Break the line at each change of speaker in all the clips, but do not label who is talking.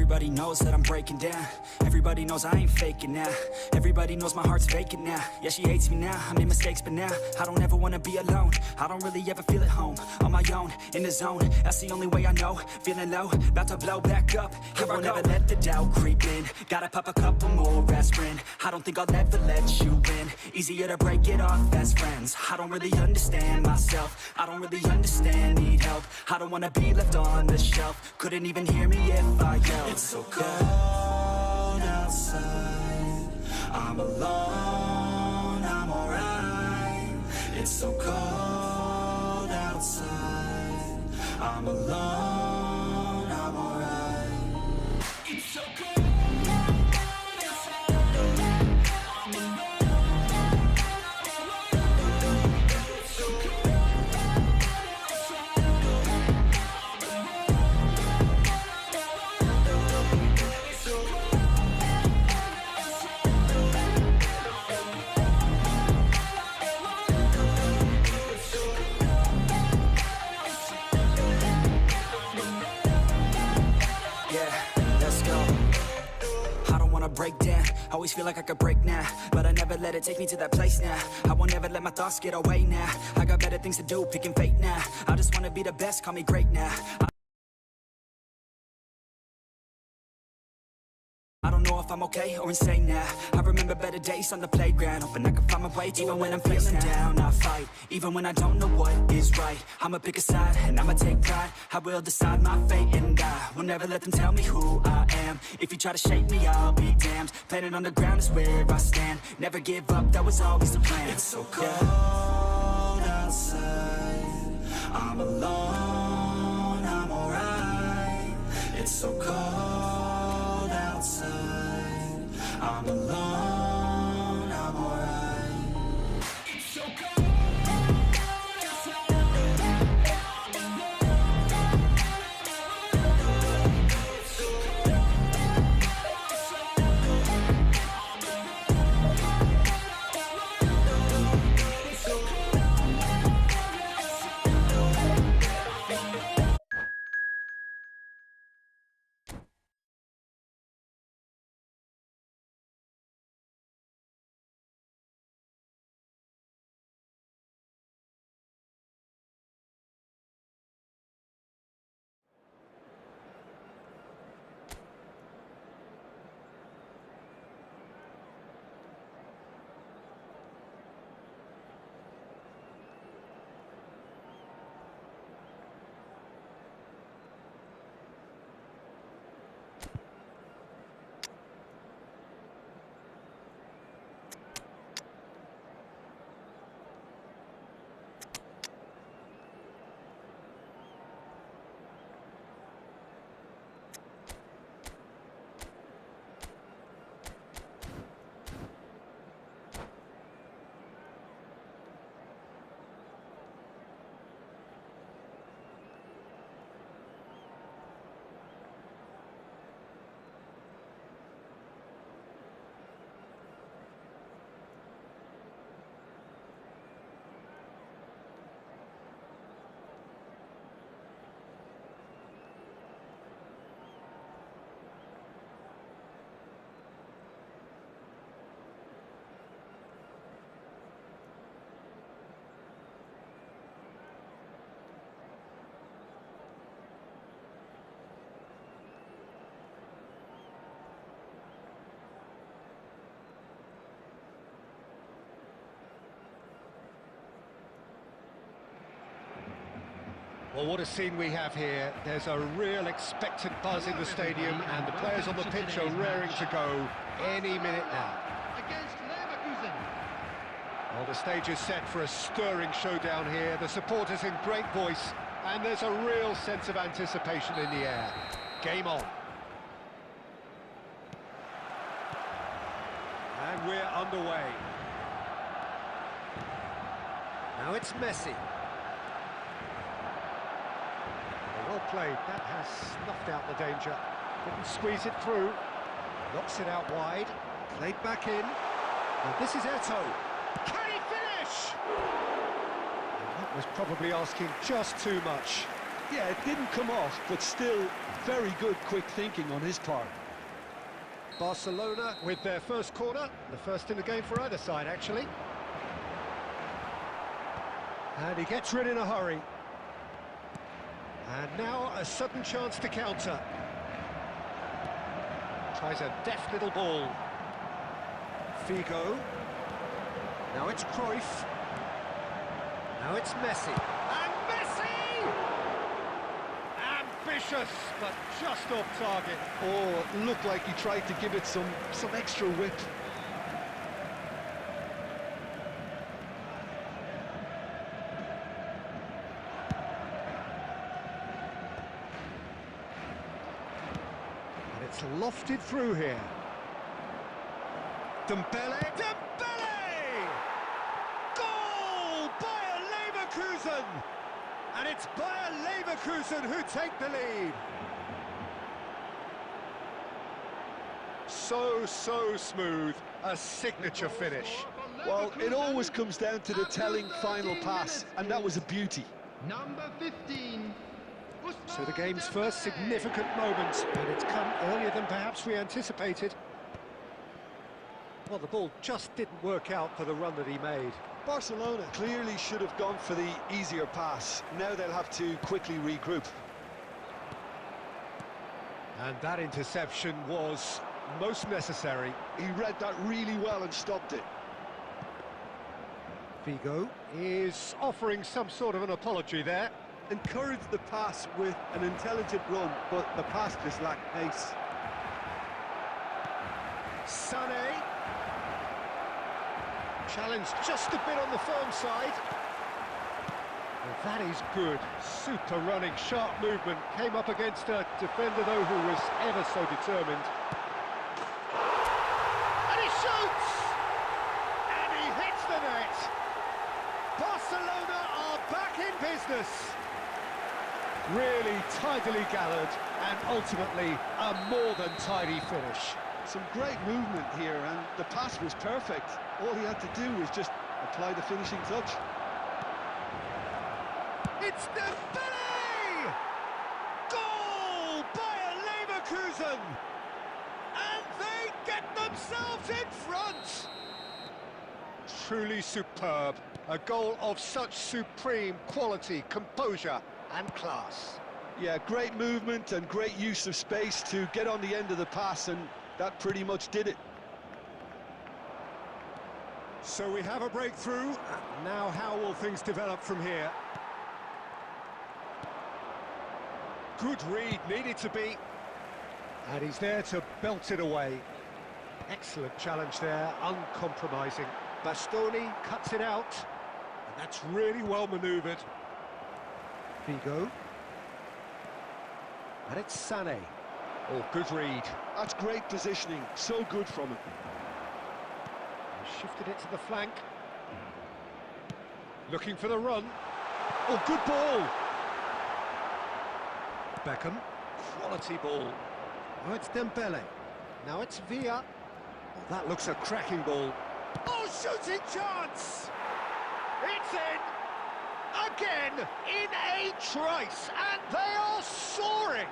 Everybody knows that I'm breaking down. Everybody knows I ain't faking now. Everybody knows my heart's vacant now. Yeah, she hates me now, I made mistakes but now I don't ever wanna be alone. I don't really ever feel at home. On my own, in the zone, that's the only way I know. Feeling low, about to blow back up. I won't ever let the doubt creep in. Gotta pop a couple more aspirin. I don't think I'll ever let you in. Easier to break it off as friends. I don't really understand myself. I don't really understand, need help. I don't wanna be left on the shelf. Couldn't even hear me if I yelled. It's so cold outside. I'm alone, I'm alright. It's so cold outside. I'm alone, I'm alright. It's so cold. Break down, always feel like I could break now, but I never let it take me to that place now. I won't ever let my thoughts get away now. I got better things to do, picking fate now. I just wanna be the best, call me great now. I don't know if I'm okay or insane now. I remember better days on the playground, hoping I can find my way. Even when I'm feeling down, I fight. Even when I don't know what is right, I'ma pick a side and I'ma take pride. I will decide my fate and I will never let them tell me who I am. If you try to shape me, I'll be damned. Planet on the ground is where I stand. Never give up, that was always the plan. It's so cold outside. I'm alone, I'm alright. It's so cold outside. I'm alone, I'm alright. It's so cold outside.
Well, what a scene we have here. There's a real expectant buzz in the stadium and the players on the pitch are raring to go any minute now. Well, the stage is set for a stirring showdown here. The supporters in great voice and there's a real sense of anticipation in the air. Game on. And we're underway. Now it's Messi. Well played, that has snuffed out the danger. Couldn't squeeze it through. Knocks it out wide. Played back in. And this is Eto'o. Can he finish? And that was probably asking just too much.
Yeah, it didn't come off, but still very good quick thinking on his part.
Barcelona with their first corner, the first in the game for either side, actually. And he gets rid in a hurry. And now a sudden chance to counter. Tries a deft little ball. Figo. Now it's Cruyff. Now it's Messi. And Messi! Ambitious, but just off target.
Oh, it looked like he tried to give it some extra whip.
And it's lofted through here. Dembele! Dembele! Goal! Bayer Leverkusen! And it's Bayer Leverkusen who take the lead. So smooth, a signature finish.
Well, it always comes down to the telling final pass, and that was a beauty.
Number 15.
So the game's first significant moment, and it's come earlier than perhaps we anticipated. Well, the ball just didn't work out for the run that he made.
Barcelona clearly should have gone for the easier pass. Now they'll have to quickly regroup.
And that interception was most necessary.
He read that really well and stopped it.
Figo is offering some sort of an apology there.
Encouraged the pass with an intelligent run, but the pass just lacked pace.
Sané. Challenged just a bit on the firm side. Well, that is good. Super running, sharp movement. Came up against a defender, though, who was ever so determined. And he shoots! And he hits the net. Barcelona are back in business. Really tidily gathered, and ultimately a more than tidy finish.
Some great movement here, and the pass was perfect. All he had to do was just apply the finishing touch.
It's Dembele! Goal! Bayer Leverkusen! And they get themselves in front! Truly superb. A goal of such supreme quality, composure and class.
Yeah, great movement and great use of space to get on the end of the pass, and that pretty much did it.
So we have a breakthrough. Now how will things develop from here? Good read, needed to be. And he's there to belt it away. Excellent challenge there, uncompromising. Bastoni cuts it out. And that's really well manoeuvred. Figo. And it's Sané. Oh, good read.
That's great positioning, so good from him.
Shifted it to the flank. Looking for the run. Oh, good ball. Beckham. Quality ball. Now it's Dembele. Now it's Villa. Oh, that looks a cracking ball. Oh, shooting chance! It's in! Again, in a trice, and they are soaring!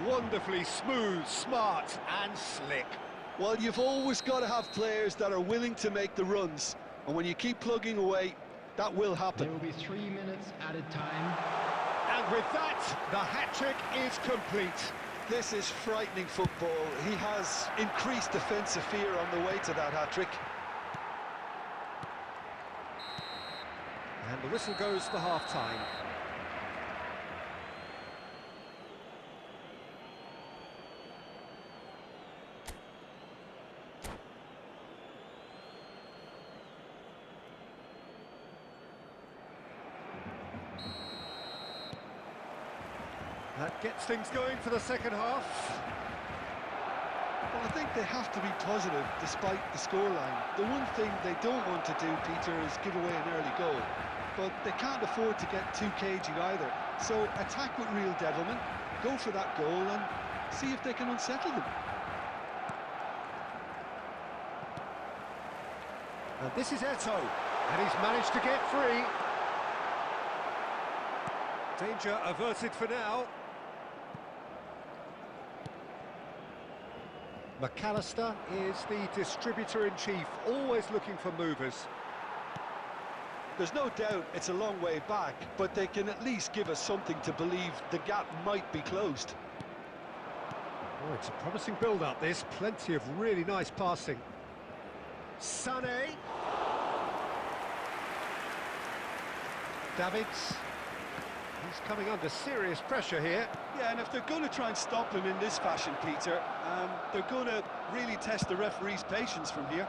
Wonderfully smooth, smart and slick.
Well, you've always got to have players that are willing to make the runs, and when you keep plugging away, that will happen.
There will be 3 minutes added time.
And with that, the hat-trick is complete.
This is frightening football. He has increased defensive fear on the way to that hat-trick.
And the whistle goes for half-time. That gets things going for the second half.
Well, I think they have to be positive despite the scoreline. The one thing they don't want to do, Peter, is give away an early goal. But they can't afford to get too cagey either. So attack with real devilment, go for that goal and see if they can unsettle them.
And this is Eto'o, and he's managed to get free. Danger averted for now. McAllister is the distributor-in-chief, always looking for movers.
There's no doubt it's a long way back, but they can at least give us something to believe the gap might be closed.
Oh, it's a promising build-up, this. Plenty of really nice passing. Sané. Davids. He's coming under serious pressure here.
Yeah, and if they're going to try and stop him in this fashion, Peter, they're going to really test the referee's patience from here.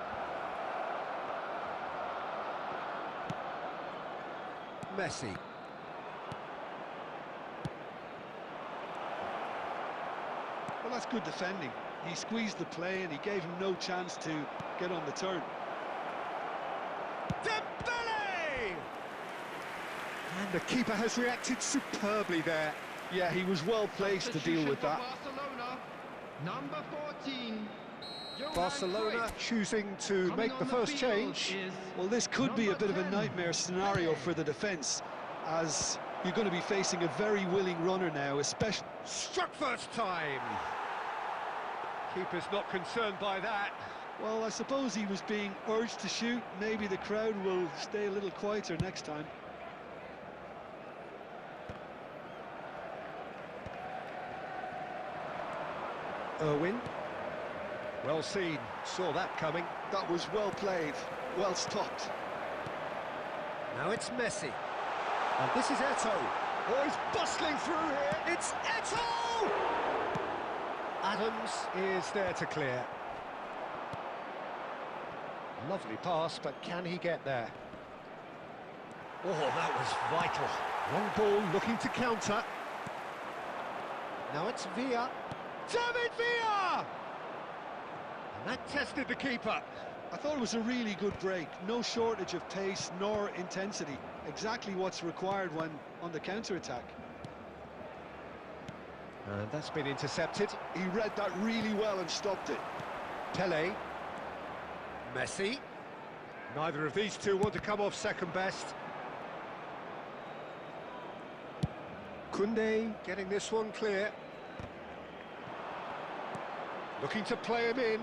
Messi.
Well, that's good defending. He squeezed the play and he gave him no chance to get on the turn.
Dembele! And the keeper has reacted superbly there.
Yeah, he was well placed to deal with that.
Barcelona, number 14.
Barcelona choosing to make the first change.
Well, this could be a bit of a nightmare scenario for the defence, as you're going to be facing a very willing runner now, especially...
Struck first time! Keeper's not concerned by that.
Well, I suppose he was being urged to shoot. Maybe the crowd will stay a little quieter next time.
Irwin. Well seen, saw that coming.
That was well played, well stopped.
Now it's Messi. And this is Eto'o. Oh, he's bustling through here. It's Eto'o! Adams is there to clear. Lovely pass, but can he get there? Oh, that was vital. Long ball looking to counter. Now it's Villa. David Villa! And that tested the keeper.
I thought it was a really good break. No shortage of pace nor intensity. Exactly what's required when on the counter-attack.
And that's been intercepted.
He read that really well and stopped it.
Pele. Messi. Neither of these two want to come off second best. Koundé getting this one clear. Looking to play him in.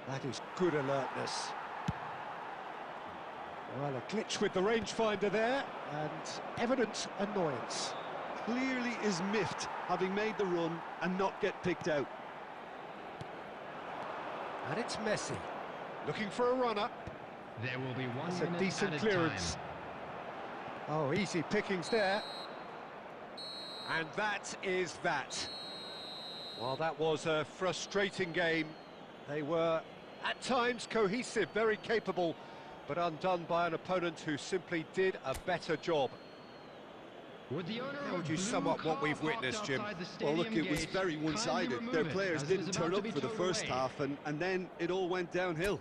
That is good alertness. Well, a glitch with the rangefinder there, and evident annoyance.
Clearly is miffed, having made the run and not get picked out.
And it's Messi, looking for a runner.
There will be 1
That's a
minute
decent
added
clearance.
time.
Oh, easy pickings there. And that is that. Well, that was a frustrating game. They were, at times, cohesive, very capable, but undone by an opponent who simply did a better job.
Would the owner
How
of
would you
blue
sum up what
car
we've
parked
witnessed, Jim?
outside the
Well, look,
stadium
it was
gate
very
kindly
one-sided.
remove
Their
it,
players
as it
didn't
is
turn
about
up
to
for the
be
first
towed away.
half, and then it all went downhill.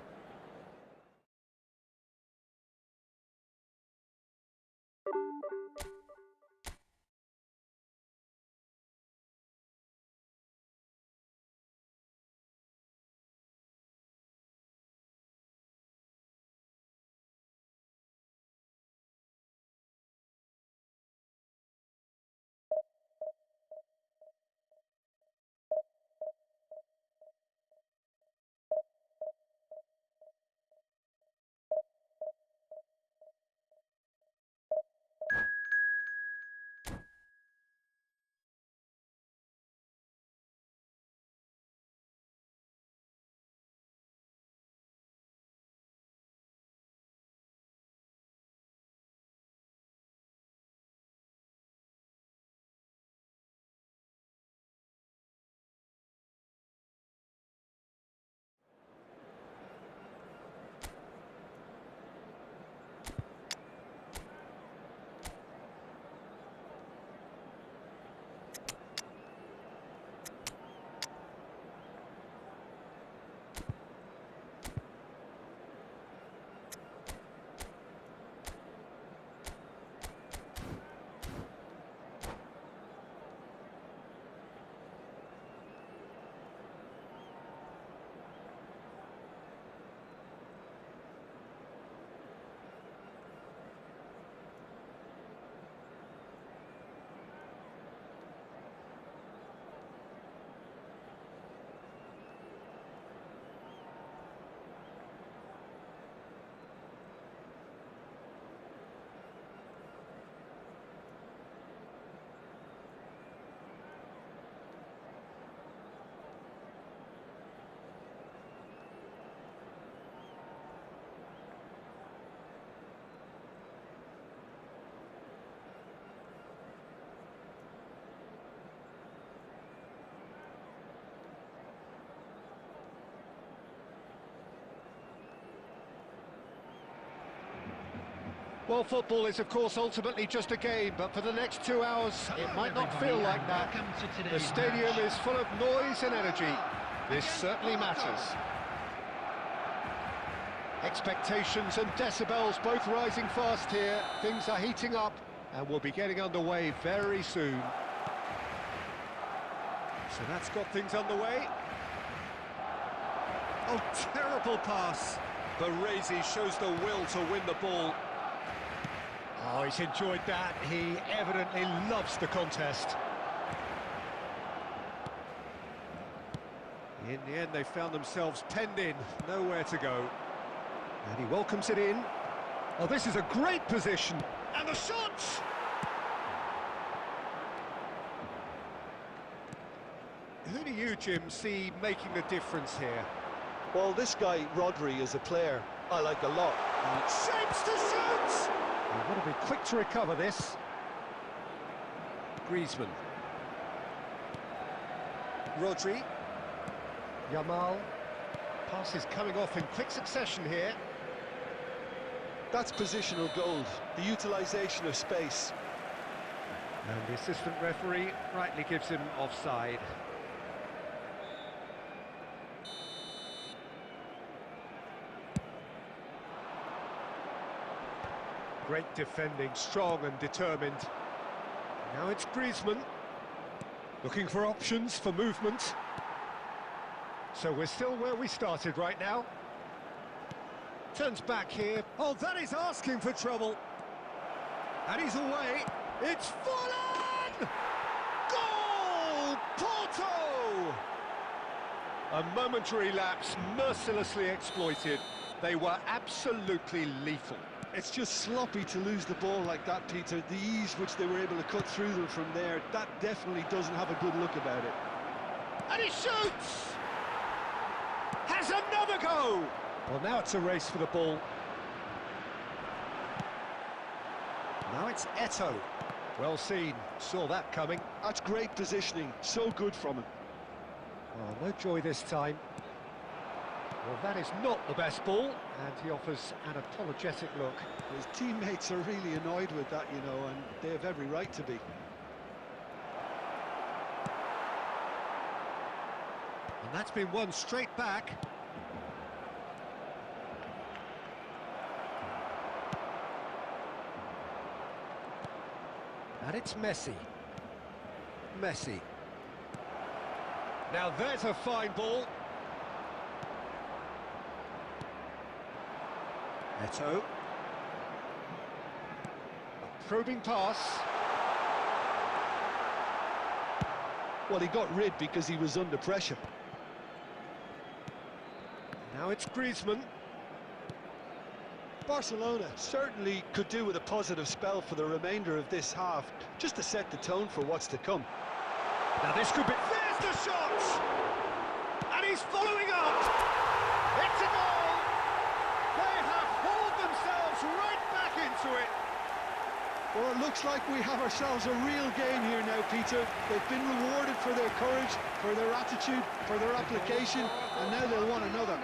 Well, football is, of course, ultimately just a game, but for the next 2 hours, it might not feel like that. The stadium is full of noise and energy. This certainly matters. Expectations and decibels both rising fast here. Things are heating up, and we'll be getting underway very soon. So that's got things underway. Oh, terrible pass. Baresi shows the will to win the ball. Oh, he's enjoyed that. He evidently loves the contest. In the end, they found themselves penned in, nowhere to go. And he welcomes it in. Oh, this is a great position. And the shot! Who do you, Jim, see making the difference here?
Well, this guy, Rodri, is a player I like a lot.
Shapes to shoot! You've got to be quick to recover this. Griezmann. Rodri. Yamal. Passes coming off in quick succession here.
That's positional gold, the utilisation of space.
And the assistant referee rightly gives him offside. Great defending, strong and determined. Now it's Griezmann, looking for options for movement. So we're still where we started right now. Turns back here. Oh, that is asking for trouble. And he's away. It's fallen! Goal! Porto! A momentary lapse, mercilessly exploited. They were absolutely lethal.
It's just sloppy to lose the ball like that, Peter. The ease which they were able to cut through them from there, that definitely doesn't have a good look about it.
And he shoots! Has another go! Well, now it's a race for the ball. Now it's Eto'o. Well seen, saw that coming.
That's great positioning, so good from him.
Oh, no joy this time. Well, that is not the best ball, and he offers an apologetic look.
His teammates are really annoyed with that, you know, and they have every right to be.
And that's been won straight back. And it's Messi. Messi. Now there's a fine ball. Eto'o. A probing pass.
Well, he got rid because he was under pressure.
Now it's Griezmann.
Barcelona certainly could do with a positive spell for the remainder of this half, just to set the tone for what's to come.
Now this could be... There's the shot! And he's following up! It's a goal! They have hauled themselves right back into it!
Well, it looks like we have ourselves a real game here now, Peter. They've been rewarded for their courage, for their attitude, for their application, and now they'll want another.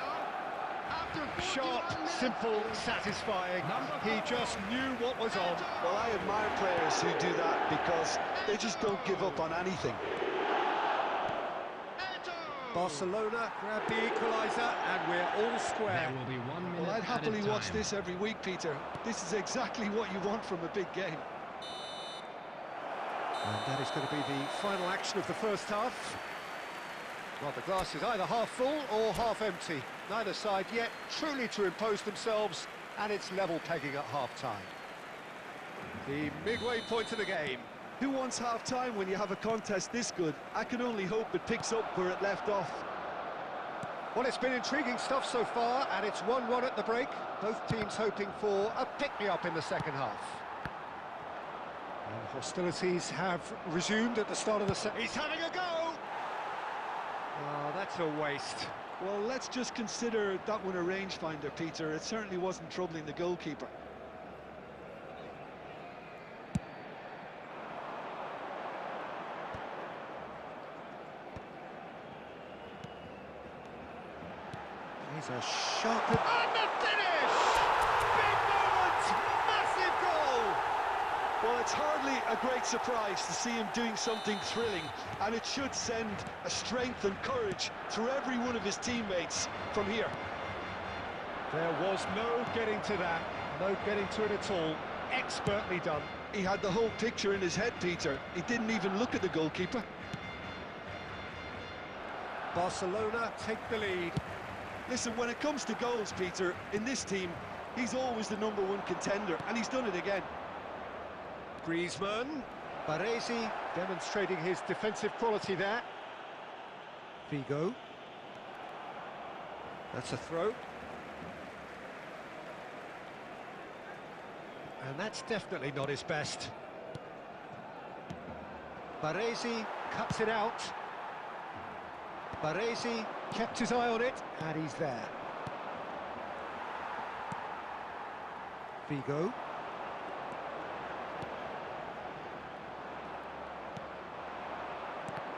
Sharp, simple, satisfying. He just knew what was on.
Well, I admire players who do that because they just don't give up on anything.
Barcelona grab the equaliser, and we're all square.
There will be 1 minute
Well, I'd happily
at a
watch
time.
this every week, Peter. This is exactly what you want from a big game.
And that is going to be the final action of the first half. Well, the glass is either half full or half empty. Neither side yet truly to impose themselves, and it's level pegging at half-time. The midway point of the game.
Who wants half-time when you have a contest this good? I can only hope it picks up where it left off.
Well, it's been intriguing stuff so far, and it's 1-1 at the break. Both teams hoping for a pick-me-up in the second half. And hostilities have resumed at the start of the second. He's having a go! Oh, that's a waste.
Well, let's just consider that one a rangefinder, Peter. It certainly wasn't troubling the goalkeeper.
He's a sharp... And the finish! Big moment! Massive
Well, it's hardly a great surprise to see him doing something thrilling, and it should send a strength and courage through every one of his teammates from here.
There was no getting to that, no getting to it at all. Expertly done.
He had the whole picture in his head, Peter. He didn't even look at the goalkeeper.
Barcelona take the lead.
Listen, when it comes to goals, Peter, in this team, he's always the #1 contender, and he's done it again.
Griezmann. Baresi demonstrating his defensive quality there. Figo. That's a throw. And that's definitely not his best. Baresi cuts it out. Baresi kept his eye on it, and he's there. Figo.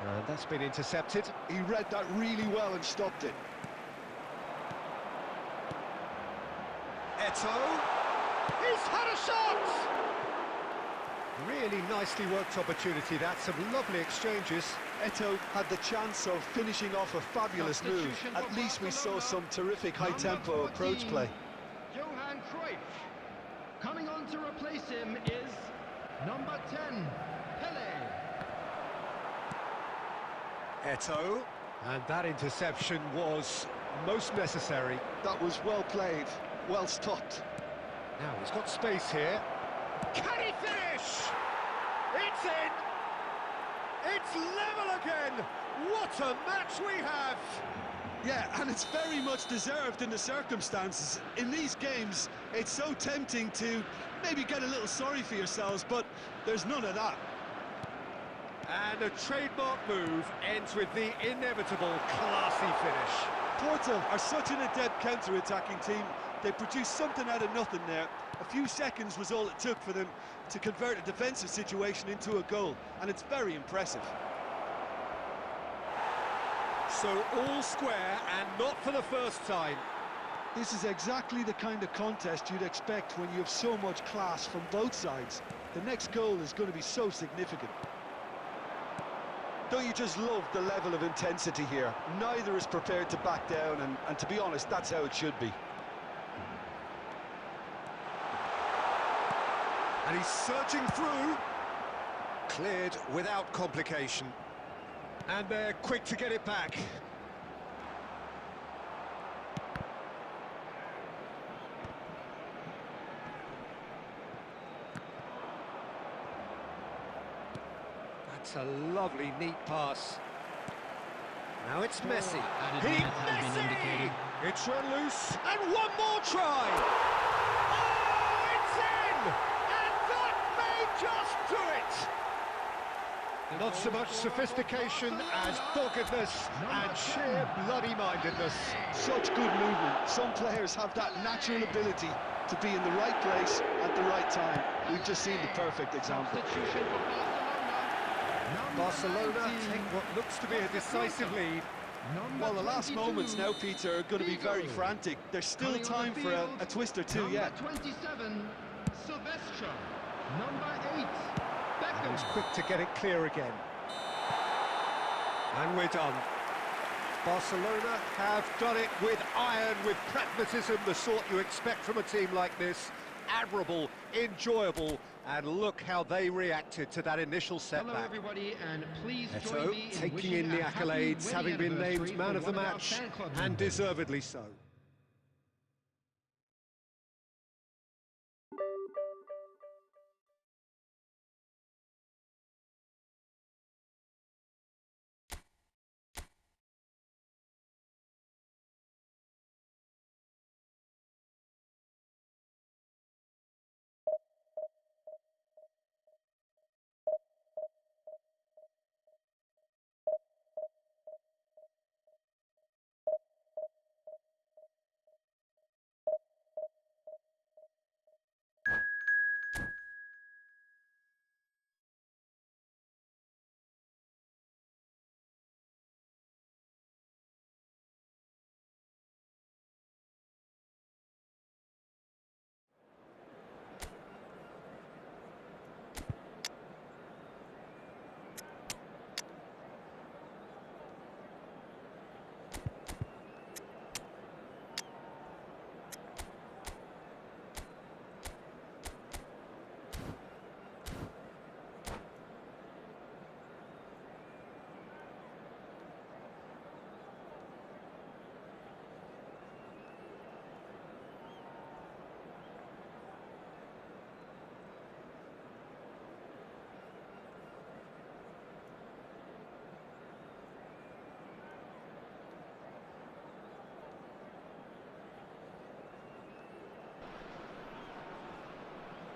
And that's been intercepted.
He read that really well and stopped it.
Eto'o. He's had a shot! Really nicely worked opportunity, that. Some lovely exchanges.
Eto'o had the chance of finishing off a fabulous move. At least we saw some terrific high-tempo approach play.
Johan Cruyff. Coming on to replace him is number 10, Pele.
Eto'o. And that interception was most necessary.
That was well played, well stopped.
Now he's got space here. Can he finish? It's in! It's level again! What a match we have!
Yeah, and it's very much deserved in the circumstances. In these games, it's so tempting to maybe get a little sorry for yourselves, but there's none of that.
And a trademark move ends with the inevitable classy finish.
Porto are such an adept counter-attacking team. They produced something out of nothing there. A few seconds was all it took for them to convert a defensive situation into a goal, and it's very impressive.
So all square, and not for the first time.
This is exactly the kind of contest you'd expect when you have so much class from both sides. The next goal is going to be so significant. Don't you just love the level of intensity here? Neither is prepared to back down, and to be honest, that's how it should be.
And he's surging through. Cleared without complication. And they're quick to get it back. That's a lovely, neat pass. Now it's Messi. Messi! It's run loose, and one more try! Oh, it's in! And that may just do it! Not so much sophistication as doggedness and sheer bloody-mindedness.
Such good movement. Some players have that natural ability to be in the right place at the right time. We've just seen the perfect example.
Barcelona take what looks to be a decisive lead.
Well, the last moments now, Peter, are going to be very frantic. There's still time for a twist or two yet.
Number 27, Silvestre. Number 8, Beckham.
He's quick to get it clear again. And we're done. Barcelona have done it with iron, with pragmatism, the sort you expect from a team like this. Admirable, enjoyable, and look how they reacted to that initial setback.
Hello everybody, and please join
Eto'o
me in
taking
wishing
in the
a happy
accolades,
wedding
having been named
anniversary
man
for
of the
one our
match,
fan club
and
members.
deservedly so.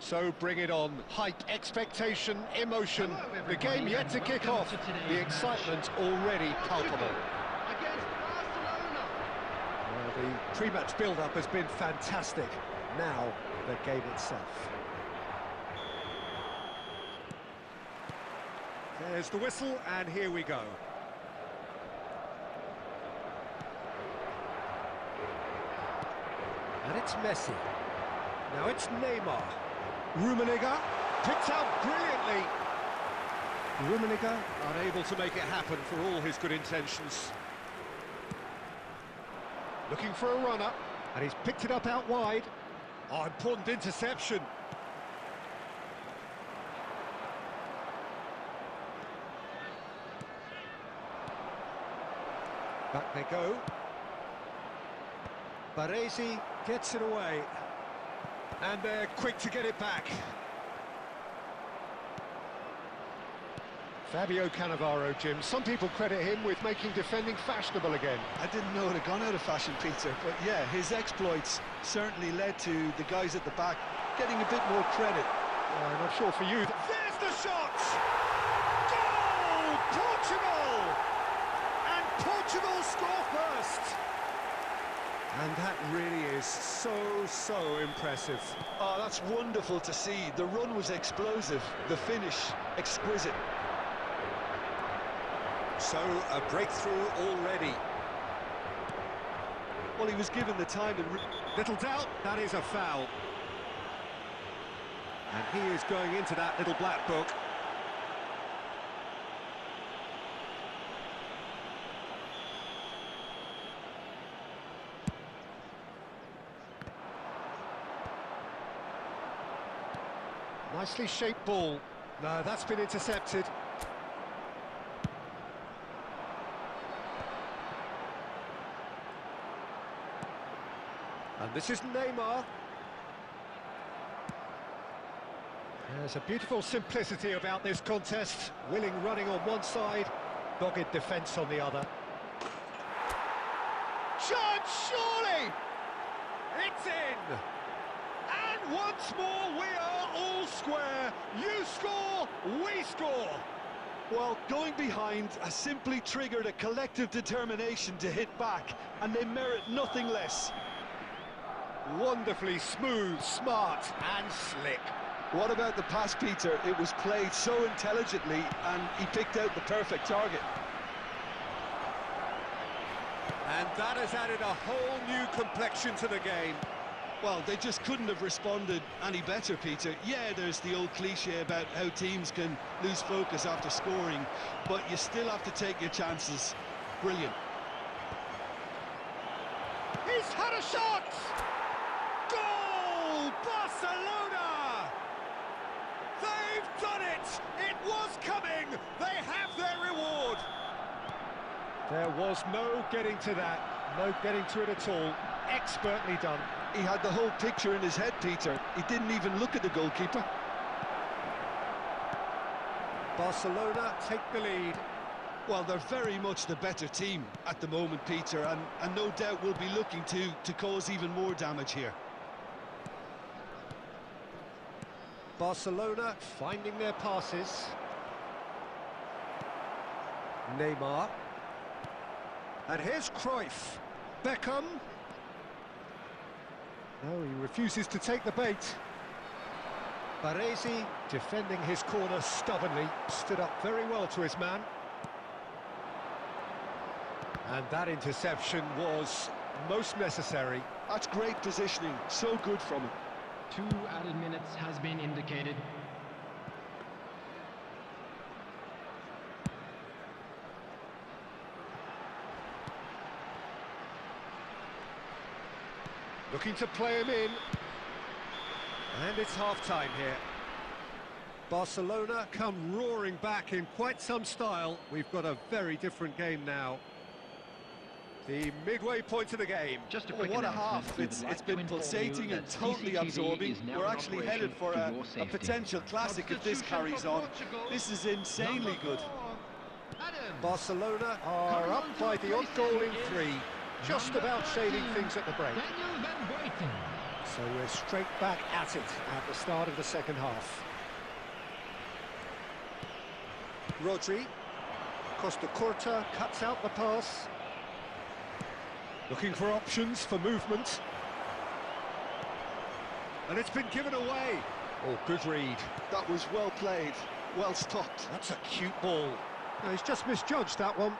So bring it on. Hype, expectation, emotion. The game yet to kick off. The excitement already palpable.
Against Barcelona.
Well, the pre-match build-up has been fantastic. Now, the game itself. There's the whistle, and here we go. And it's Messi. Now it's Neymar. Rummenigge picked out brilliantly. Rummenigge unable to make it happen for all his good intentions. Looking for a runner, and he's picked it up out wide. Oh, important interception. Back they go. Baresi gets it away. And they're quick to get it back. Fabio Cannavaro, Jim. Some people credit him with making defending fashionable again.
I didn't know it had gone out of fashion, Peter, but yeah, his exploits certainly led to the guys at the back getting a bit more credit.
I'm not sure for you. There's the shot! Goal! Portugal! And Portugal score first! And that really is so impressive.
Oh, that's wonderful to see. The run was explosive, the finish exquisite.
So, a breakthrough already.
Well, he was given the time and...
Little doubt, that is a foul. And he is going into that little black book. Nicely shaped ball. No, that's been intercepted. And this is Neymar. There's a beautiful simplicity about this contest. Willing running on one side, dogged defence on the other. Chance, surely! It's in! And once more, we are all square. You score, we score.
Well, going behind has simply triggered a collective determination to hit back, and they merit nothing less.
Wonderfully smooth, smart and slick.
What about the pass, Peter? It was played so intelligently, and he picked out the perfect target.
And that has added a whole new complexion to the game.
Well, they just couldn't have responded any better, Peter. Yeah, there's the old cliche about how teams can lose focus after scoring, but you still have to take your chances. Brilliant.
He's had a shot! Goal! Barcelona! They've done it! It was coming! They have their reward! There was no getting to that, no getting to it at all. Expertly done.
He had the whole picture in his head, Peter. He didn't even look at the goalkeeper.
Barcelona take the lead.
Well, they're very much the better team at the moment, Peter, and no doubt will be looking to cause even more damage here.
Barcelona finding their passes. Neymar. And here's Cruyff. Beckham. No, he refuses to take the bait. Baresi defending his corner stubbornly. Stood up very well to his man. And that interception was most necessary.
That's great positioning. So good from him.
2 added minutes has been indicated.
Looking to play him in. And it's half-time here. Barcelona come roaring back in quite some style. We've got a very different game now. The midway point of the game.
Just a quick
what a
announcement.
half.
We would
It's
like
been
to inform
pulsating
you
and
that
totally
CCTV
absorbing.
is now
We're
in
actually
operation
headed for
for
a
your safety.
potential classic if this
Substitution
carries
for
on.
Portugal.
This is insanely
Number
good.
4, Adams.
Barcelona are
Coming
up
on to
by the odd
replace
goal
him
in
is
3. Just
number
about shading
13,
things at the break.
Daniel Van Buiten.
So we're straight back at it at the start of the second half. Rodri, Costa Curta cuts out the pass. Looking for options for movement. And it's been given away. Oh, good read.
That was well played, well stopped.
That's a cute ball. No, he's just misjudged that one.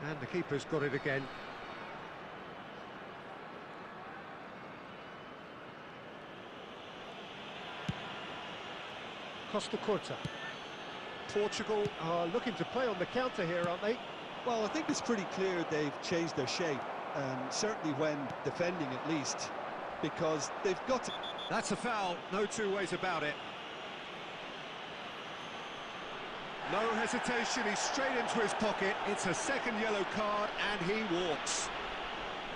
And the keeper's got it again. Costa Curta. Portugal are looking to play on the counter here, aren't they?
Well, I think it's pretty clear they've changed their shape, certainly when defending at least, because they've got to...
That's a foul, no two ways about it. No hesitation, he's straight into his pocket. It's a second yellow card, and he walks.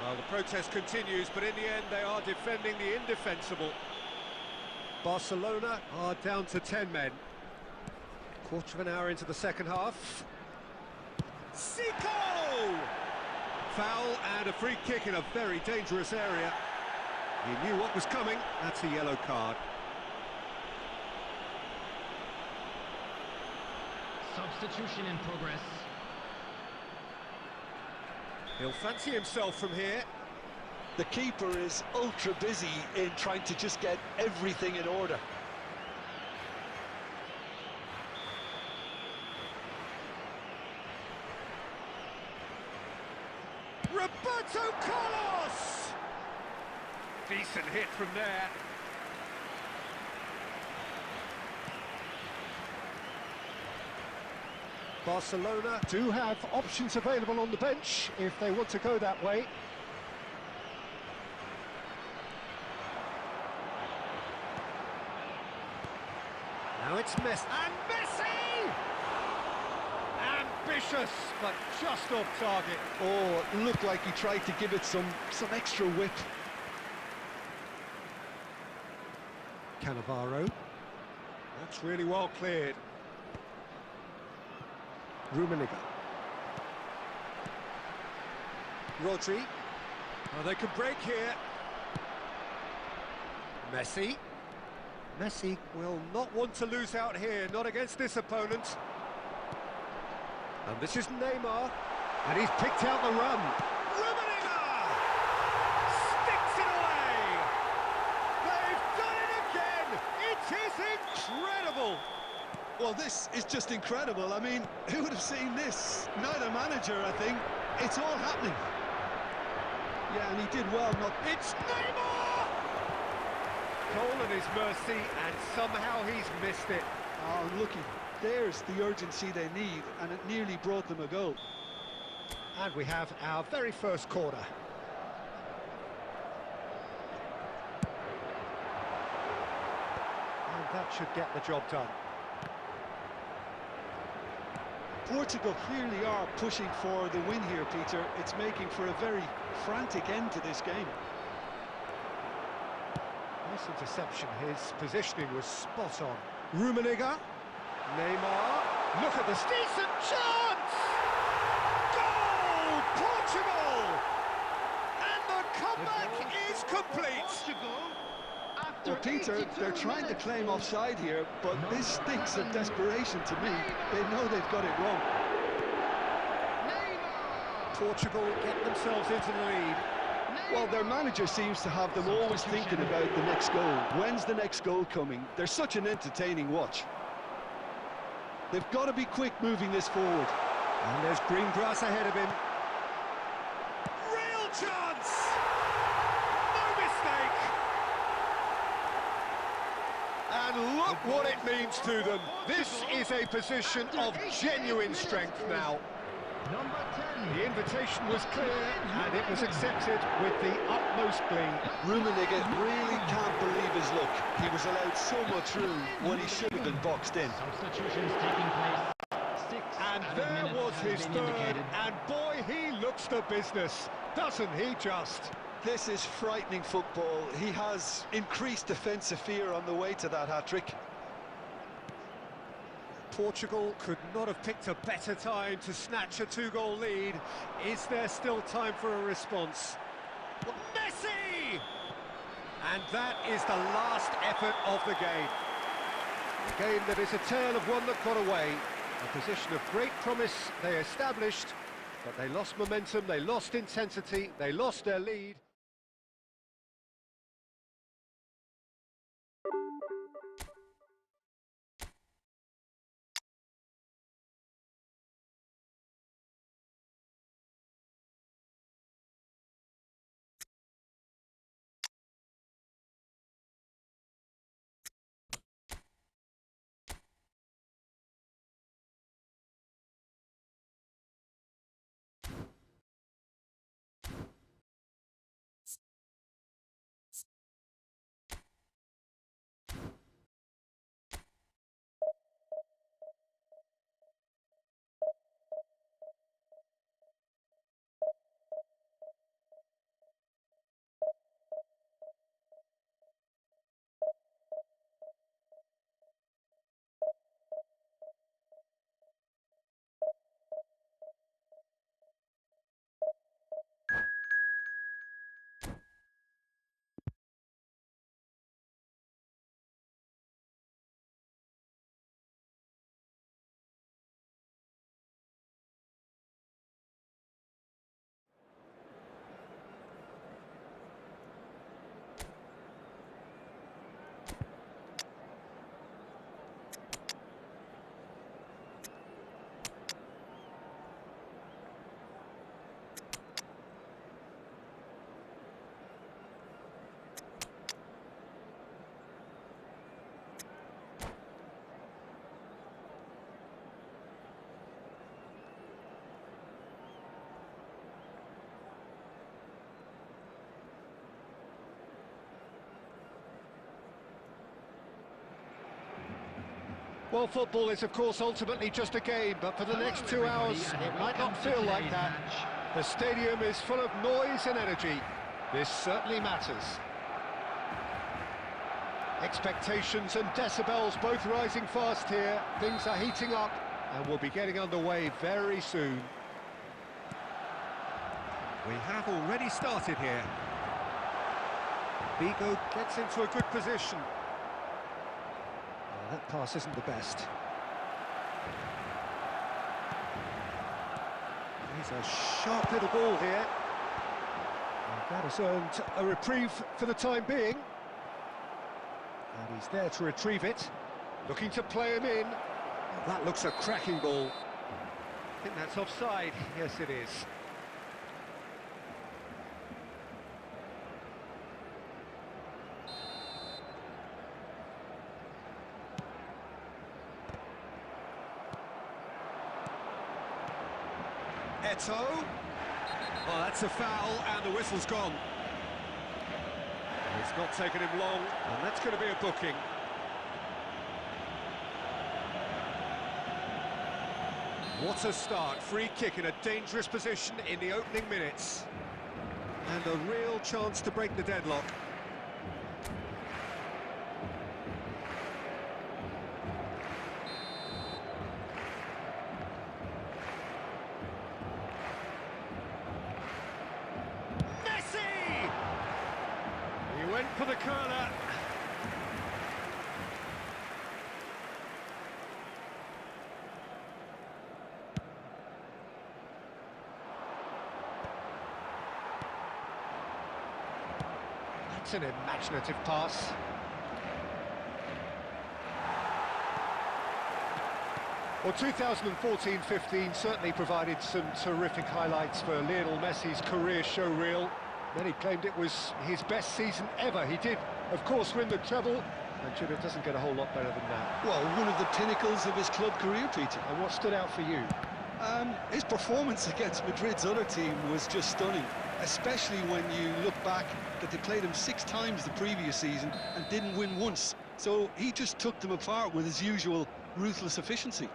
Well, the protest continues, but in the end, they are defending the indefensible. Barcelona are down to 10 men. Quarter of an hour into the second half. Zico! Foul and a free kick in a very dangerous area. He knew what was coming. That's a yellow card.
Substitution in progress.
He'll fancy himself from here.
The keeper is ultra busy in trying to just get everything in order.
Roberto Carlos! Decent hit from there. Barcelona do have options available on the bench if they want to go that way. Now it's Messi. And Messi! Ambitious, but just off target.
Oh, it looked like he tried to give it some extra whip.
Cannavaro. That's really well cleared. Rummenigge. Rodri. Oh, they could break here. Messi. Messi will not want to lose out here, not against this opponent. And this is Neymar. And he's picked out the run. Rummenigge! Sticks it away! They've done it again! It is incredible!
Well, this is just incredible. I mean, who would have seen this? Neither manager, I think. It's all happening. Yeah, and he did well not...
It's Neymar! Goal at his mercy, and somehow he's missed it.
Oh, looky, there's the urgency they need, and it nearly brought them a goal.
And we have our very first corner. And that should get the job done.
Portugal clearly are pushing for the win here, Peter. It's making for a very frantic end to this game.
Nice interception, his positioning was spot on. Rummenigge, Neymar, look at this decent chance! Goal, Portugal! And the comeback is complete!
Well, Peter, they're trying to claim offside here, but this stinks of desperation to me. They know they've got it wrong.
Portugal get themselves into the lead.
Well, their manager seems to have them always thinking about the next goal. When's the next goal coming? They're such an entertaining watch. They've got to be quick moving this forward.
And there's green grass ahead of him. Real chance! No mistake! And look what it means to them. This is a position of genuine strength now.
Number 10.
The invitation was clear, and it was accepted with the utmost glee.
Rummenigge really can't believe his luck. He was allowed so much room when he should have been boxed in.
Substitutions taking place.
And there was his third, and boy, he looks the business, doesn't he just?
This is frightening football. He has increased defensive fear on the way to that hat-trick.
Portugal could not have picked a better time to snatch a two-goal lead. Is there still time for a response? Well, Messi! And that is the last effort of the game. A game that is a tale of one that got away. A position of great promise they established, but they lost momentum, they lost intensity, they lost their lead. Well, football is, of course, ultimately just a game, but for the next 2 hours, it might not feel like that. The stadium is full of noise and energy. This certainly matters. Expectations and decibels both rising fast here. Things are heating up, and we'll be getting underway very soon. We have already started here. Vigo gets into a good position. That pass isn't the best. He's a sharp little ball here. And that has earned a reprieve for the time being. And he's there to retrieve it. Looking to play him in. Oh, that looks a cracking ball. I think that's offside. Yes, it is. Eto. Oh, that's a foul, and the whistle's gone. It's not taken him long, and that's going to be a booking. What a start. Free kick in a dangerous position in the opening minutes. And a real chance to break the deadlock. Went for the curler. That's an imaginative pass. Well, 2014-15 certainly provided some terrific highlights for Lionel Messi's career showreel. Many claimed it was his best season ever. He did, of course, win the treble, and it doesn't get a whole lot better than that.
Well, one of the pinnacles of his club career, Peter.
And what stood out for you?
His performance against Madrid's other team was just stunning, especially when you look back that they played him 6 times the previous season and didn't win once. So he just took them apart with his usual ruthless efficiency.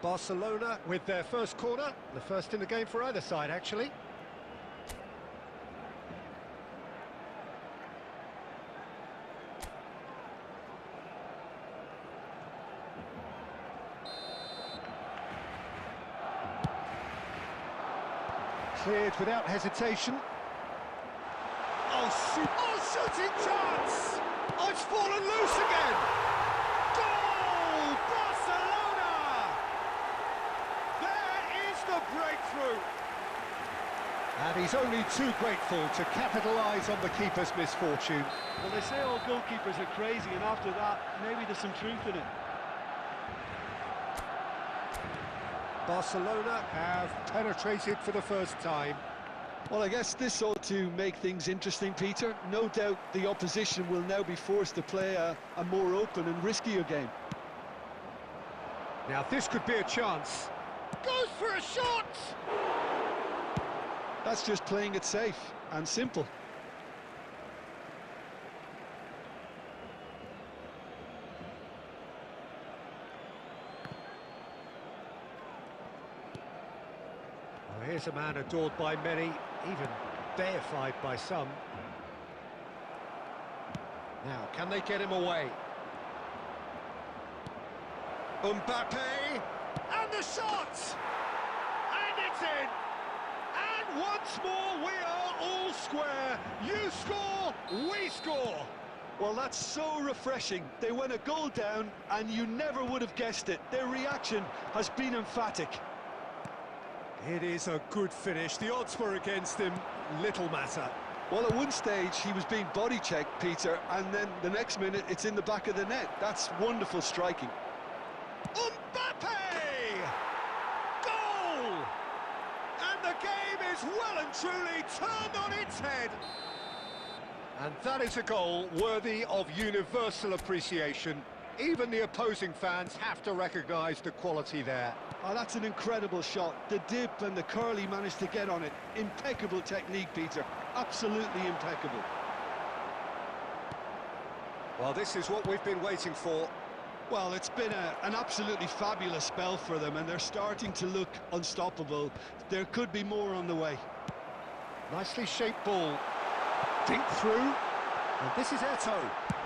Barcelona with their first corner, the first in the game for either side, actually. Cleared without hesitation. Oh, shooting chance! Oh, it's fallen loose again! Goal! Barcelona! There is the breakthrough! And he's only too grateful to capitalise on the keeper's misfortune.
Well, they say all goalkeepers are crazy, and after that, maybe there's some truth in it.
Barcelona have penetrated for the first time.
Well, I guess this ought to make things interesting, Peter. No doubt the opposition will now be forced to play a more open and riskier game.
Now this could be a chance. Goes for a shot!
That's just playing it safe and simple.
Well, here's a man adored by many, even deified by some. Now, can they get him away? Mbappe! And the shot! And it's in! And once more we are all square. You score, we score.
Well, that's so refreshing. They went a goal down and you never would have guessed it. Their reaction has been emphatic.
It is a good finish. The odds were against him. Little matter.
Well, at one stage he was being body-checked, Peter, and then the next minute it's in the back of the net. That's wonderful striking.
Mbappe! Goal! And the game is well and truly turned on its head. And that is a goal worthy of universal appreciation. Even the opposing fans have to recognise the quality there.
Oh, that's an incredible shot. The dip and the curl he managed to get on it. Impeccable technique, Peter. Absolutely impeccable.
Well, this is what we've been waiting for.
Well, it's been an absolutely fabulous spell for them, and they're starting to look unstoppable. There could be more on the way.
Nicely shaped ball. Dink through. And this is Eto.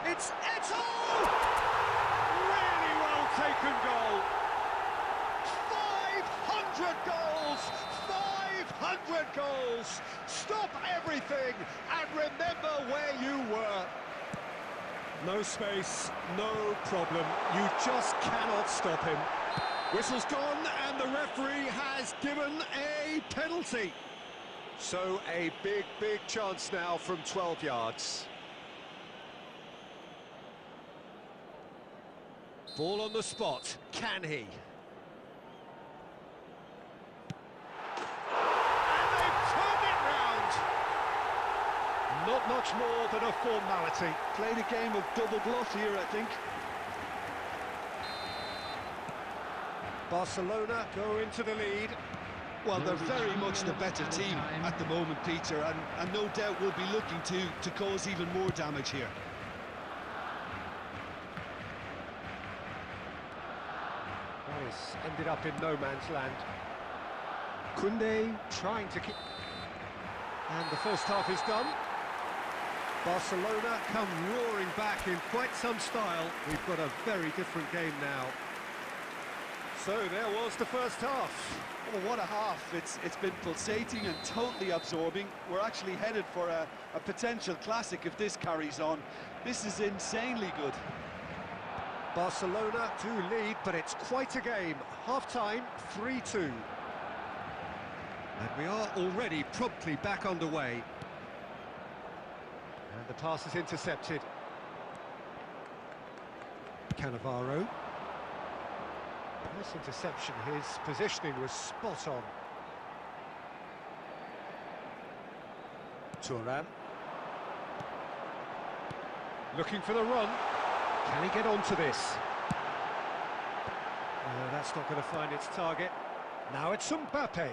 It's Eto! Really well taken goal. 500 goals! 500 goals! Stop everything and remember where you were. No space, no problem. You just cannot stop him. Whistle's gone and the referee has given a penalty. So a big, big chance now from 12 yards. Ball on the spot. Can he? And they've turned it round. Not much more than a formality.
Played a game of double bluff here, I think.
Barcelona go into the lead.
Well, they're very much the better team at the moment, Peter, and no doubt will be looking to cause even more damage here.
That has ended up in no man's land. Koundé trying to keep... And the first half is done. Barcelona come roaring back in quite some style. We've got a very different game now. So there was the first half.
Oh, what a half. It's been pulsating and totally absorbing. We're actually headed for a potential classic if this carries on. This is insanely good.
Barcelona do lead, but it's quite a game. Half-time, 3-2. And we are already promptly back underway. And the pass is intercepted. Cannavaro. Nice interception, his positioning was spot on. Thuram. Looking for the run. Can he get onto this? That's not going to find its target. Now it's Mbappe.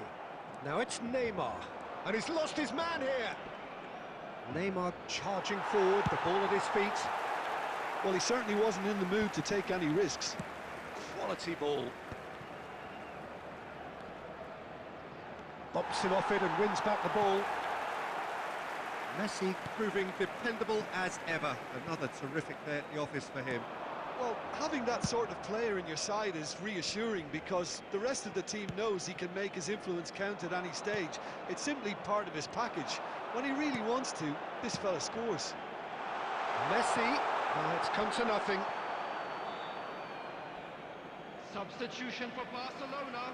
Now it's Neymar. And he's lost his man here. Neymar charging forward, the ball at his feet.
Well, he certainly wasn't in the mood to take any risks.
Quality ball. Bumps him off it and wins back the ball. Messi proving dependable as ever. Another terrific day at the office for him.
Well, having that sort of player in your side is reassuring because the rest of the team knows he can make his influence count at any stage. It's simply part of his package. When he really wants to, this fella scores.
Messi, it's come to nothing.
Substitution for Barcelona,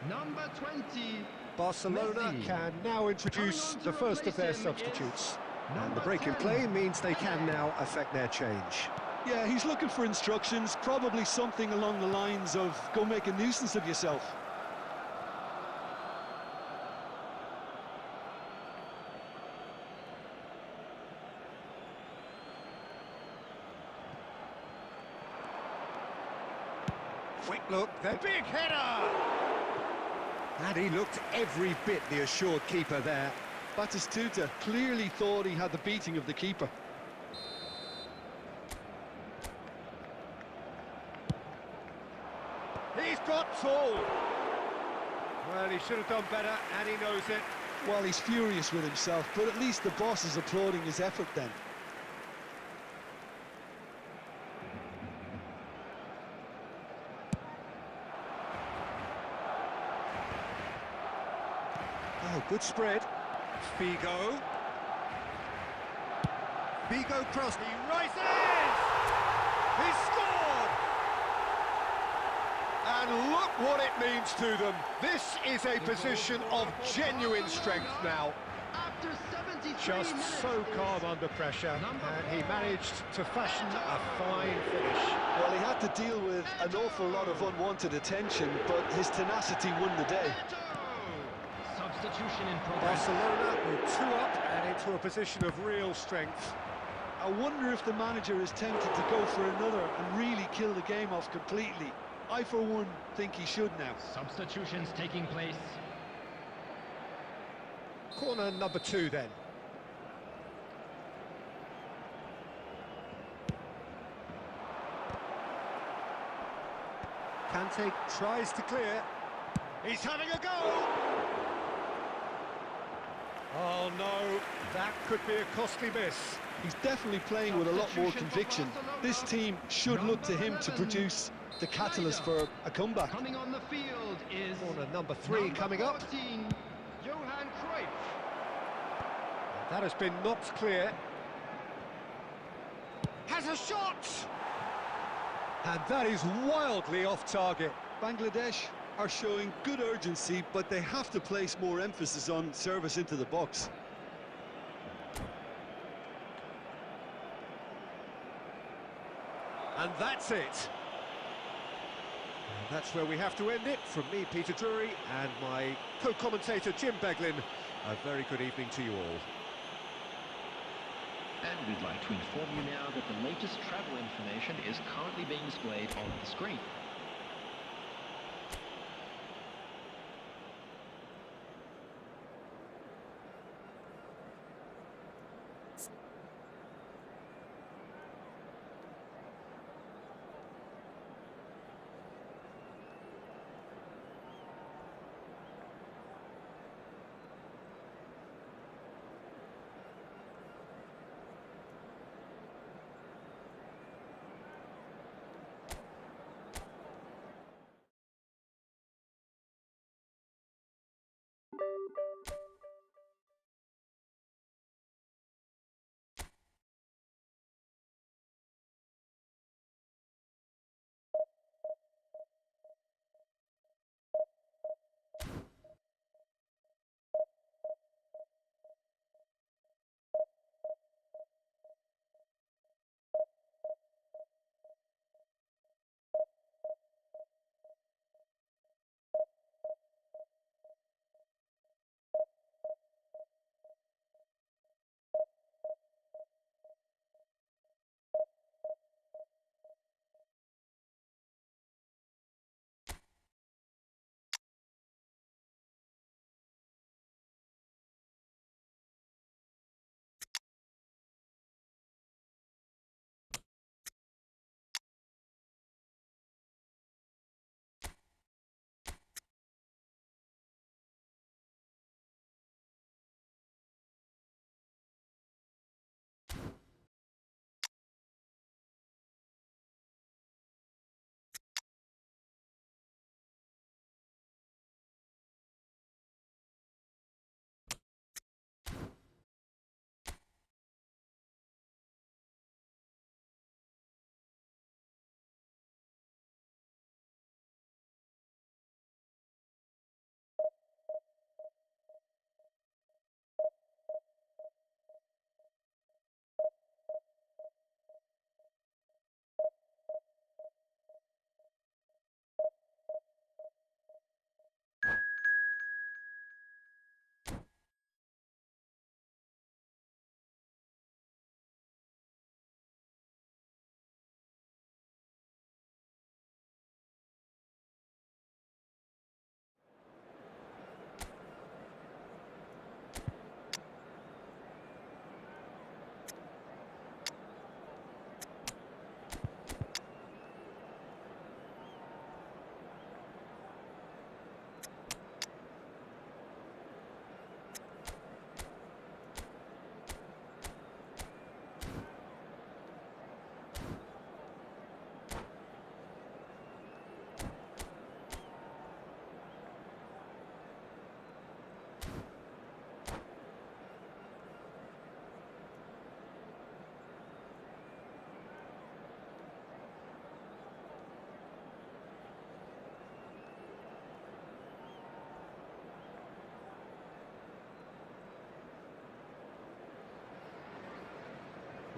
number 20.
Barcelona
Messi.
can now introduce
Coming on to
the first of their
replace him is
substitutes. And the
number
break in
10.
play means they can now affect their change.
Yeah, he's looking for instructions, probably something along the lines of, go make a nuisance of yourself.
Quick look, the big header! And he looked every bit the assured keeper there.
Batistuta clearly thought he had the beating of the keeper.
He's got tall. Well, he should have done better, and he knows it.
Well, he's furious with himself, but at least the boss is applauding his effort then.
Oh, good spread. Figo. Figo cross. He rises! He scored! And look what it means to them. This is a position of genuine strength now.
After 73
Just
minutes,
so calm under pressure, and he managed to fashion a fine finish.
Well, he had to deal with an awful lot of unwanted attention, but his tenacity won the day.
Substitution in progress.
Barcelona with 2 up and into a position of real strength.
I wonder if the manager is tempted to go for another and really kill the game off completely. I, for one, think he should now.
Substitutions taking place.
Corner number 2 then. Kante tries to clear. He's having a go! Oh no, that could be a costly miss.
He's definitely playing with a lot more conviction. This team should look to him to produce the catalyst for a comeback.
Coming on the field is
Corner number 3
number
coming up.
14, Johan Cruyff.
That has been knocked clear. Has a shot! And that is wildly off target.
Bangladesh are showing good urgency, but they have to place more emphasis on service into the box.
And that's it. And that's where we have to end it. From me, Peter Drury, and my co-commentator, Jim Beglin. A very good evening to you all.
And we'd like to inform you now that the latest travel information is currently being displayed on the screen.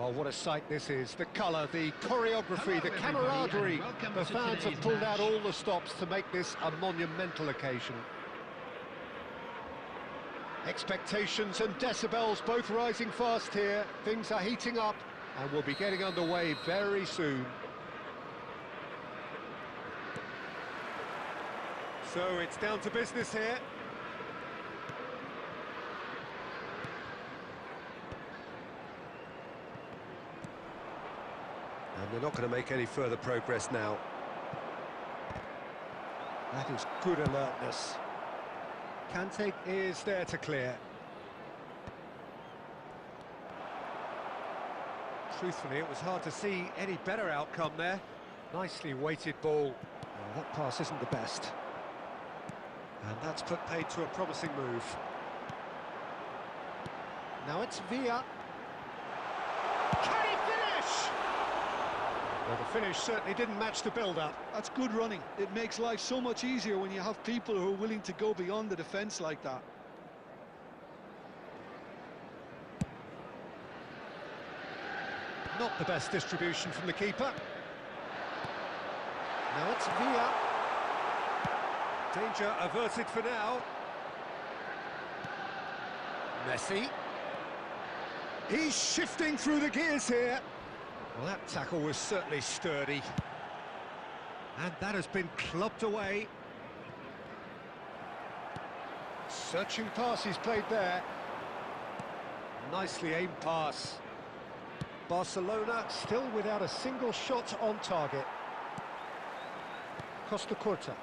Well, what a sight this is. The colour, the choreography,
Hello,
the
everybody,
camaraderie.
and welcome
The
to
fans have
today's
pulled out
match.
all the stops to make this a monumental occasion. Expectations and decibels both rising fast here. Things are heating up and we'll be getting underway very soon. So it's down to business here. And they're not going to make any further progress now. That is good alertness. Kante is there to clear. Truthfully, it was hard to see any better outcome there. Nicely weighted ball. Oh, that pass isn't the best. And that's put paid to a promising move. Now it's Villa. Can he finish? Well, the finish certainly didn't match the build-up.
That's good running. It makes life so much easier when you have people who are willing to go beyond the defence like that.
Not the best distribution from the keeper. Now it's Villa. Danger averted for now. Messi. He's shifting through the gears here. Well, that tackle was certainly sturdy. And that has been clubbed away. Searching pass he's played there. Nicely aimed pass. Barcelona still without a single shot on target. Costa Curta.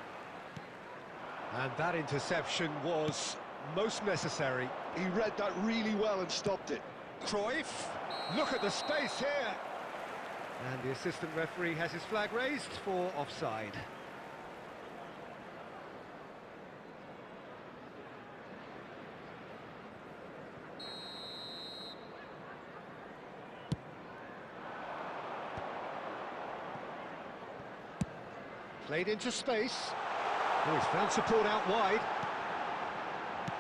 And that interception was most necessary.
He read that really well and stopped it.
Cruyff, look at the space here. And the assistant referee has his flag raised for offside. Played into space. Oh, he's found support out wide.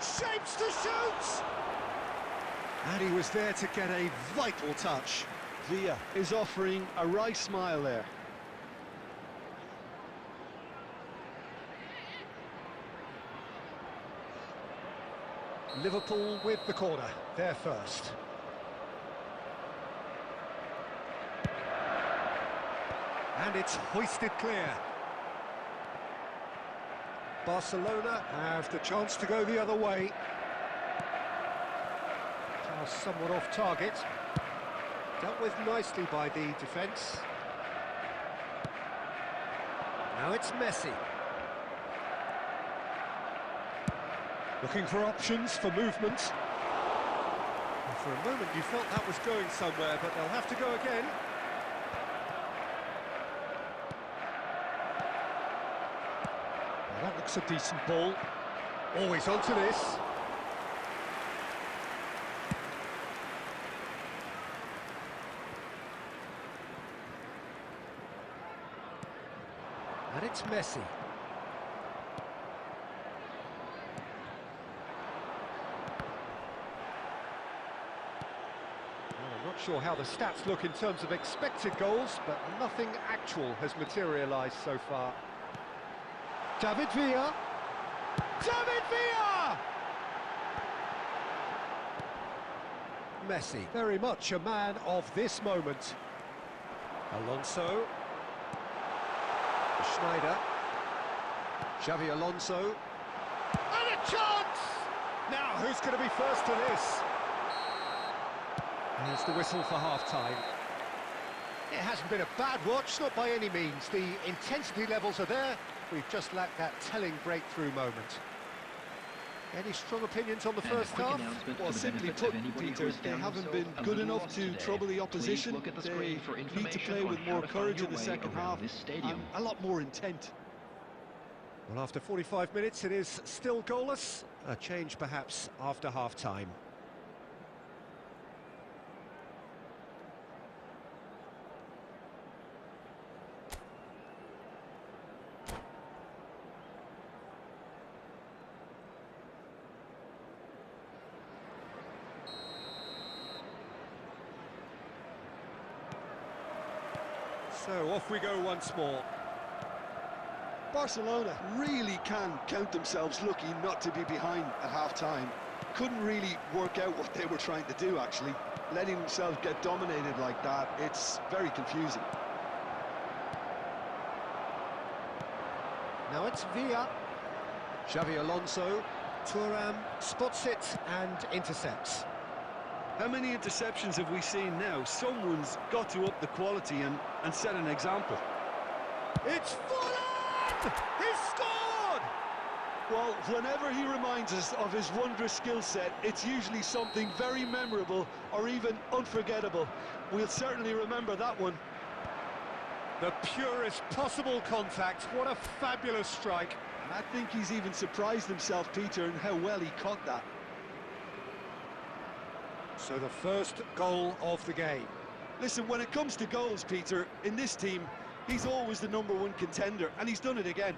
Shapes to shoot! And he was there to get a vital touch.
Villa is offering a wry smile there.
Liverpool with the corner, there first. And it's hoisted clear. Barcelona have the chance to go the other way. Pass somewhat off target. Dealt with nicely by the defence. Now it's Messi. Looking for options for movement. And for a moment you felt that was going somewhere, but they'll have to go again. Well, that looks a decent ball. Always onto this. And it's Messi. Well, I'm not sure how the stats look in terms of expected goals, but nothing actual has materialised so far. David Villa. David Villa! Messi, very much a man of this moment. Alonso. Schneider. Xavi Alonso. And a chance! Now, who's going to be first to this? Here's the whistle for half-time. It hasn't been a bad watch, not by any means. The intensity levels are there. We've just lacked that telling breakthrough moment. Any strong opinions on the first half?
Well, simply put, Peter, they haven't been good enough to trouble the opposition. They need to play with more courage in the second half and a lot more intent.
Well, after 45 minutes, it is still goalless. A change, perhaps, after half-time. So off we go once more.
Barcelona really can count themselves lucky not to be behind at half-time. Couldn't really work out what they were trying to do, actually. Letting themselves get dominated like that, it's very confusing.
Now it's Villa. Xavi Alonso. Thuram spots it and intercepts.
How many interceptions have we seen now? Someone's got to up the quality and set an example.
It's Fulham! He's scored!
Well, whenever he reminds us of his wondrous skill set, it's usually something very memorable or even unforgettable. We'll certainly remember that one.
The purest possible contact. What a fabulous strike.
And I think he's even surprised himself, Peter, in how well he caught that.
So the first goal of the game.
Listen, when it comes to goals, Peter, in this team, he's always the #1 contender, and he's done it again.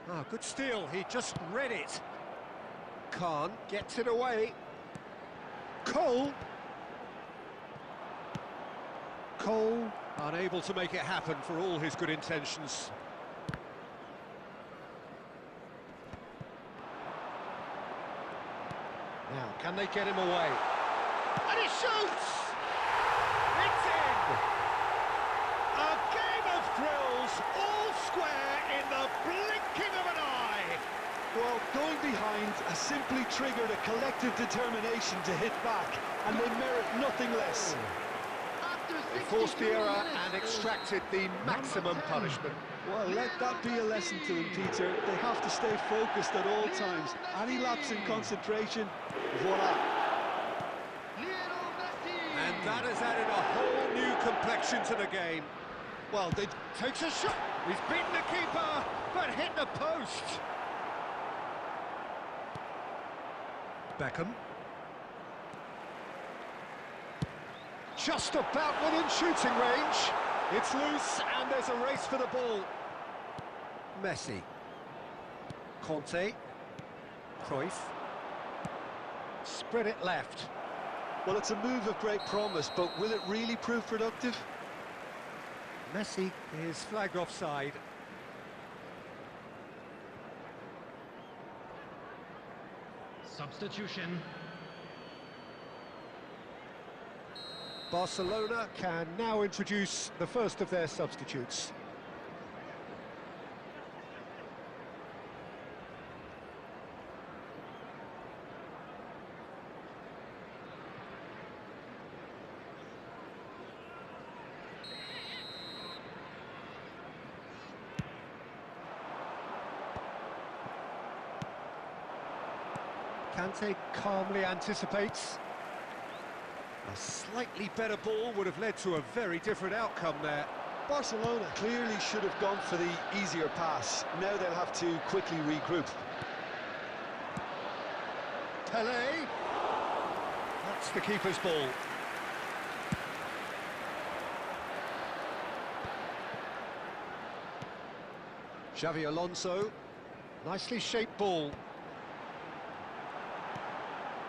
Ah, good steal, he just read it. Khan gets it away. Cole unable to make it happen for all his good intentions. Now, can they get him away? And he shoots! It's in! A game of thrills, all square in the blinking of an eye!
Well, going behind has simply triggered a collective determination to hit back, and they merit nothing less.
They forced the error and extracted the maximum punishment.
Well, let that be a lesson to them, Peter. They have to stay focused at all times. Any lapse in concentration, voila.
And that has added a whole new complexion to the game. Well, they takes a shot. He's beaten the keeper, but hit the post. Beckham. Just about within shooting range. It's loose, and there's a race for the ball. Messi. Conte. Cruyff. Spread it left.
Well, it's a move of great promise, but will it really prove productive?
Messi is flagged offside.
Substitution.
Barcelona can now introduce the first of their substitutes. Kante calmly anticipates. A slightly better ball would have led to a very different outcome there.
Barcelona clearly should have gone for the easier pass. Now they'll have to quickly regroup.
Pelé. That's the keeper's ball. Xavi Alonso. Nicely shaped ball.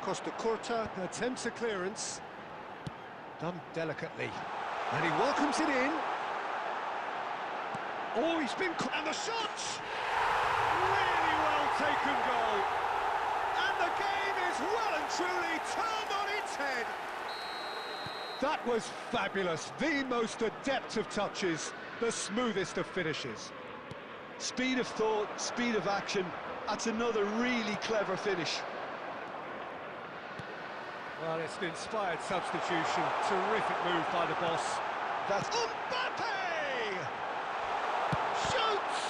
Costa Curta attempts a clearance. Done delicately. And he welcomes it in. Oh, he's been... And the shot! Really well taken goal. And the game is well and truly turned on its head. That was fabulous. The most adept of touches. The smoothest of finishes.
Speed of thought, speed of action. That's another really clever finish.
Well, it's an inspired substitution. Terrific move by the boss.
That's...
Mbappe! Shoots!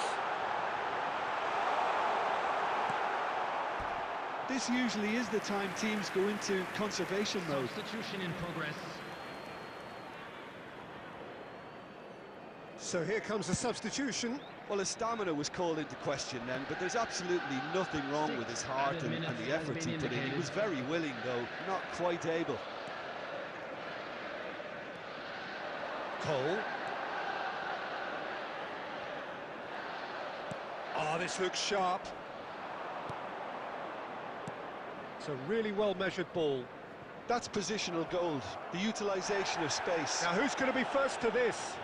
This usually is the time teams go into conservation mode.
Substitution in progress.
So here comes the substitution.
Well, his stamina was called into question then, but there's absolutely nothing wrong with his heart and the effort he put in. He was very willing, though, not quite able.
Cole. Oh, this looks sharp. It's a really well-measured ball.
That's positional gold, the utilisation of space.
Now, who's going to be first to this?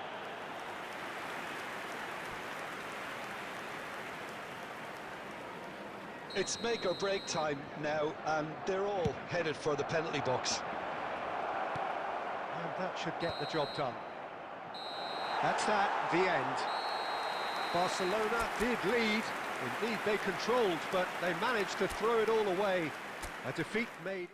It's make or break time now, and they're all headed for the penalty box.
And that should get the job done. That's that, the end. Barcelona did lead. Indeed, they controlled, but they managed to throw it all away. A defeat made...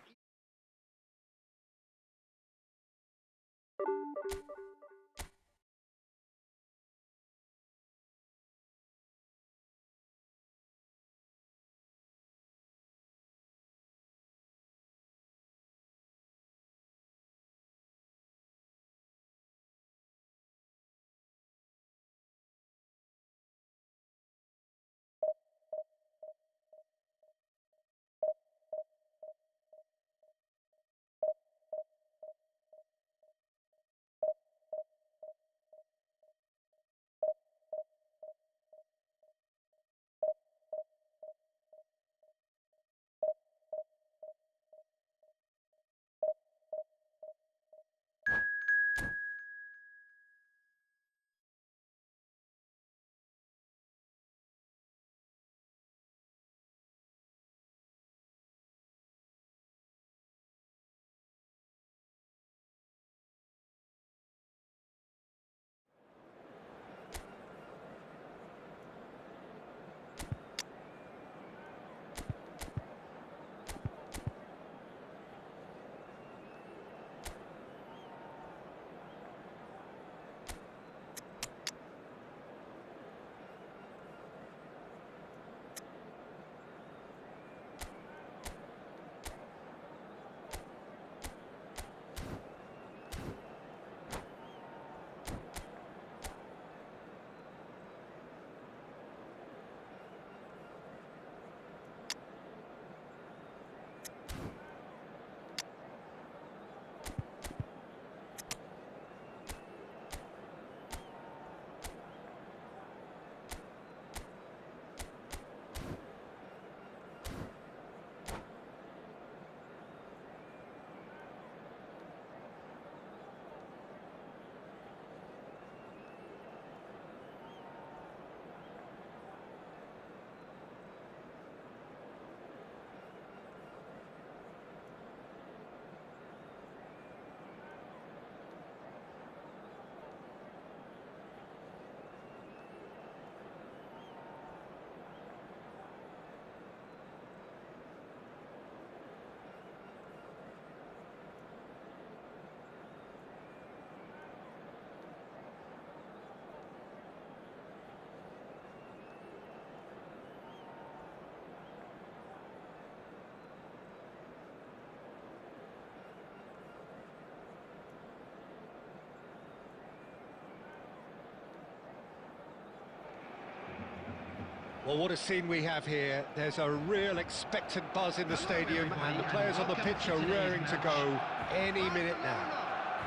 Well, what a scene we have here. There's a real expectant buzz in the stadium, and the players on the pitch are raring to go any minute now.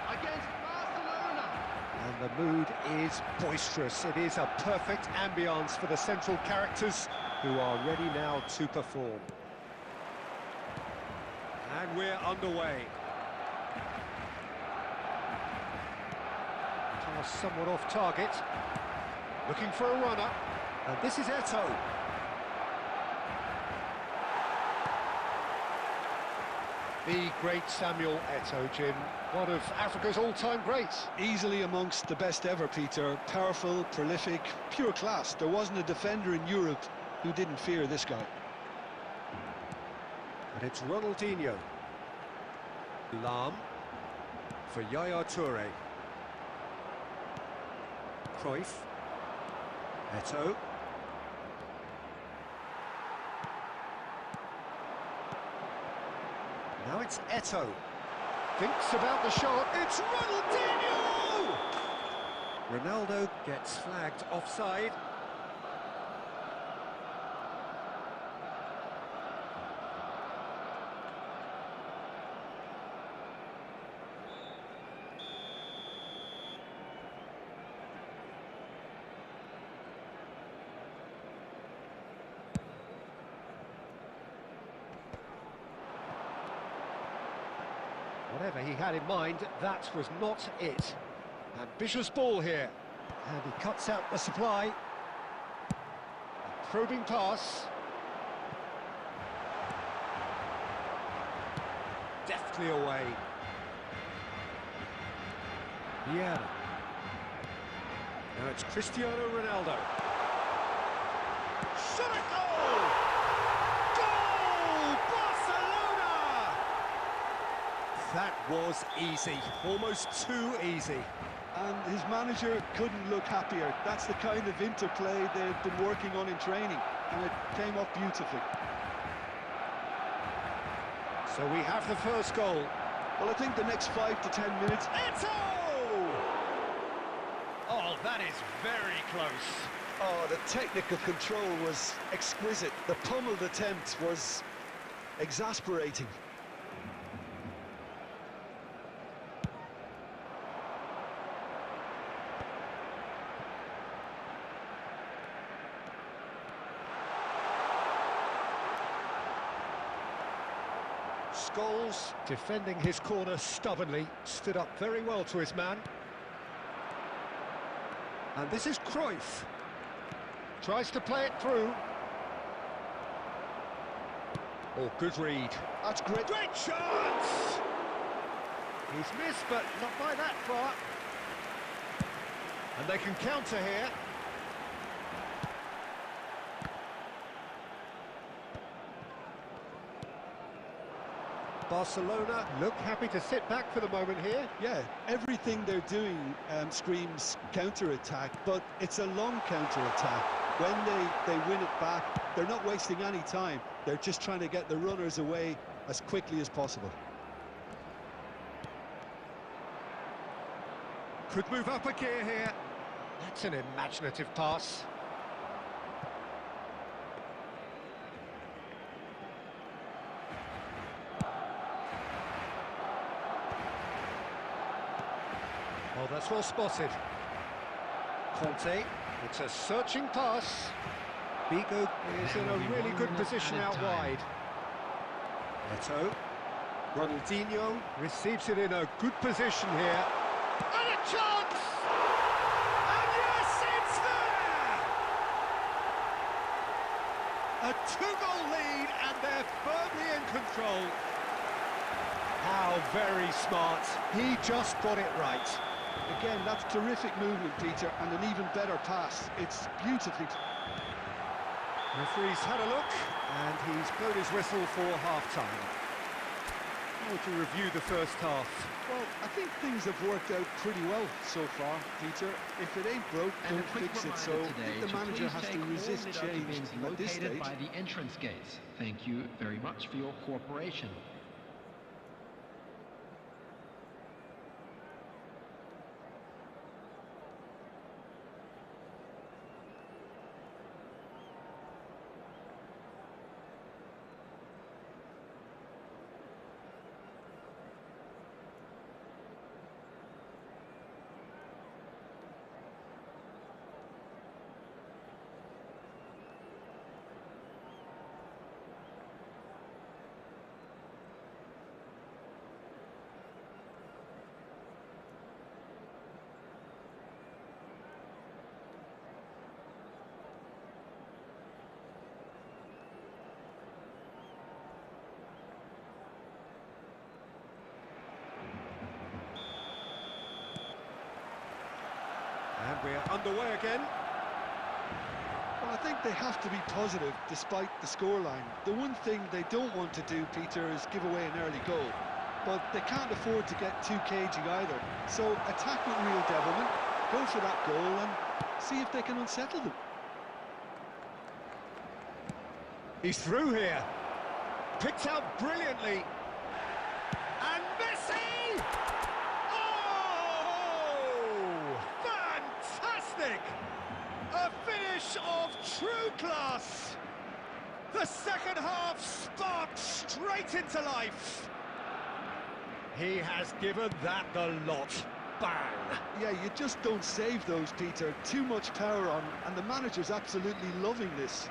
Against Barcelona.
And the mood is boisterous. It is a perfect ambience for the central characters who are ready now to perform. And we're underway. Pass somewhat off target. Looking for a runner. And this is Eto'o. The great Samuel Eto'o, Jim. One of Africa's all-time greats.
Easily amongst the best ever, Peter. Powerful, prolific, pure class. There wasn't a defender in Europe who didn't fear this guy.
And it's Ronaldinho. Lam for Yaya Toure. Cruyff. Eto'o. Now it's Eto'o. Thinks about the shot. It's Ronaldinho! Ronaldo gets flagged offside. Whatever he had in mind, that was not it. Ambitious ball here. And he cuts out the supply. A probing pass. Deftly away. Yeah. Now it's Cristiano Ronaldo. Shot a goal! Goal! Barcelona! That was easy, almost too easy.
And his manager couldn't look happier. That's the kind of interplay they've been working on in training, and it came off beautifully.
So we have the first goal.
Well, I think the next 5 to 10 minutes...
Eto! Oh, that is very close.
Oh, the technical control was exquisite. The pummeled attempt was exasperating.
Scholes, defending his corner stubbornly, stood up very well to his man. And this is Cruyff. Tries to play it through. Oh, good read.
That's great.
Great chance! He's missed, but not by that far. And they can counter here. Barcelona look happy to sit back for the moment here.
Yeah, everything they're doing screams counter-attack, but it's a long counter-attack. When they win it back, they're not wasting any time. They're just trying to get the runners away as quickly as possible.
Could move up a gear here. That's an imaginative pass. Oh, that's well spotted. Conte, it's a searching pass. Vigo is in a really good position out wide. Eto. Ronaldinho receives it in a good position here. And a chance! And yes, it's there! A two-goal lead, and they're firmly in control. How very smart. He just got it right.
Again, that's terrific movement, Peter, and an even better pass. It's beautifully...
Referee's had a look, and he's blown his whistle for half-time. How would you review the first half?
Well, I think things have worked out pretty well so far, Peter. If it ain't broke,
And a
don't
quick
fix it. So
reminder
I
today
think the
to
manager
please
has to
take all
resist
the
change
documents
at this
located
stage.
by the entrance gates. Thank you very much for your cooperation.
And we're underway again.
Well, I think they have to be positive despite the scoreline. The one thing they don't want to do, Peter, is give away an early goal. But they can't afford to get too cagey either. So attack with real devilment, go for that goal and see if they can unsettle them.
He's through here. Picked out brilliantly. And Messi! Oh! Fantastic! A finish of true class! The second half sparked straight into life. He has given that the lot. Bang!
Yeah, you just don't save those, Peter. Too much power on, and the manager's absolutely loving this.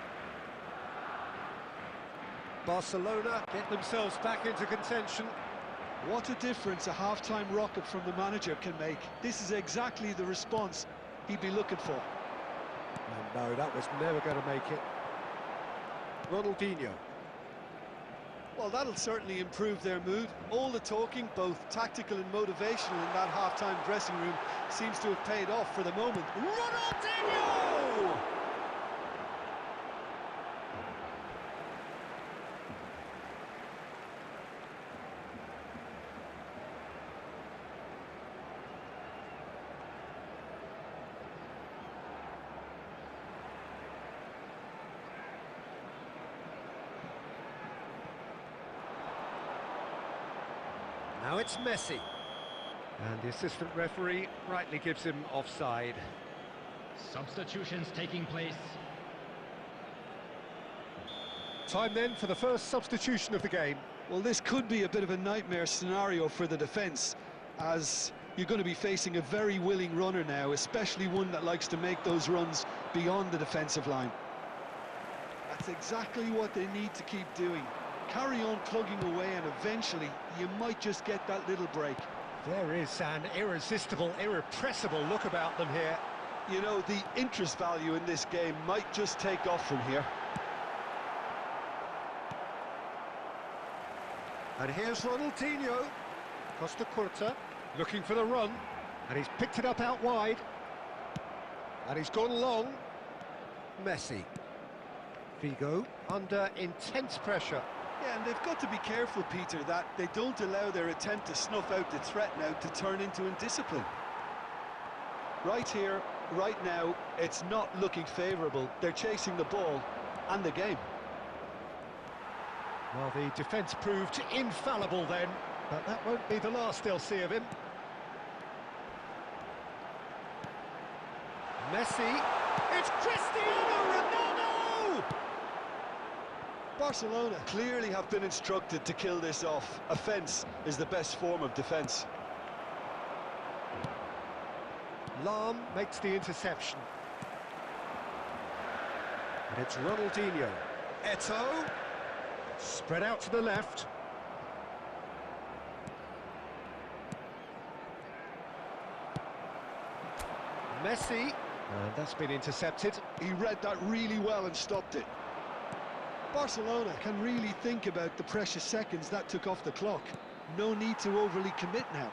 Barcelona get themselves back into contention.
What a difference a half-time rocket from the manager can make. This is exactly the response he'd be looking for.
And no, that was never going to make it. Ronaldinho.
Well, that'll certainly improve their mood. All the talking, both tactical and motivational, in that half-time dressing room seems to have paid off for the moment. Ronaldinho!
Now it's Messi. And the assistant referee rightly gives him offside.
Substitutions taking place.
Time then for the first substitution of the game.
Well, this could be a bit of a nightmare scenario for the defence, as you're going to be facing a very willing runner now, especially one that likes to make those runs beyond the defensive line. That's exactly what they need to keep doing. Carry on plugging away, and eventually you might just get that little break.
There is an irresistible, irrepressible look about them here.
You know, the interest value in this game might just take off from here.
And here's Ronaldinho. Costa Curta looking for the run, and he's picked it up out wide. And he's gone long. Messi. Figo under intense pressure.
Yeah, and they've got to be careful, Peter, that they don't allow their attempt to snuff out the threat now to turn into indiscipline. Right here, right now, it's not looking favourable. They're chasing the ball and the game.
Well, the defence proved infallible then, but that won't be the last they'll see of him. Messi. It's Cristiano Ronaldo!
Barcelona clearly have been instructed to kill this off. Offence is the best form of defence.
Lahm makes the interception. And it's Ronaldinho. Eto'o. Spread out to the left. Messi. And that's been intercepted.
He read that really well and stopped it. Barcelona can really think about the precious seconds that took off the clock. No need to overly commit now.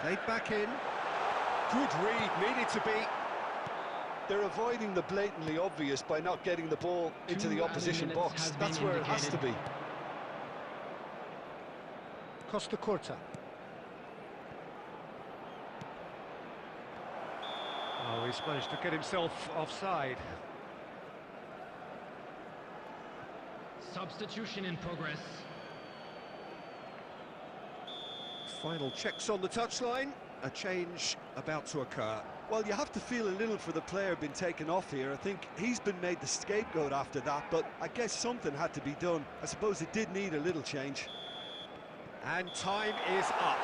Played back in. Good read, needed to be.
They're avoiding the blatantly obvious by not getting the ball into the opposition box. That's where it has to be.
Costa Curta. Oh, he's managed to get himself offside.
Substitution in progress.
Final checks on the touchline. A change about to occur.
Well, you have to feel a little for the player being taken off here. I think he's been made the scapegoat after that, but I guess something had to be done. I suppose it did need a little change.
And time is up.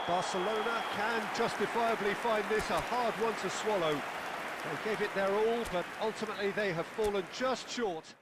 Barcelona can justifiably find this a hard one to swallow. They gave it their all, but ultimately they have fallen just short.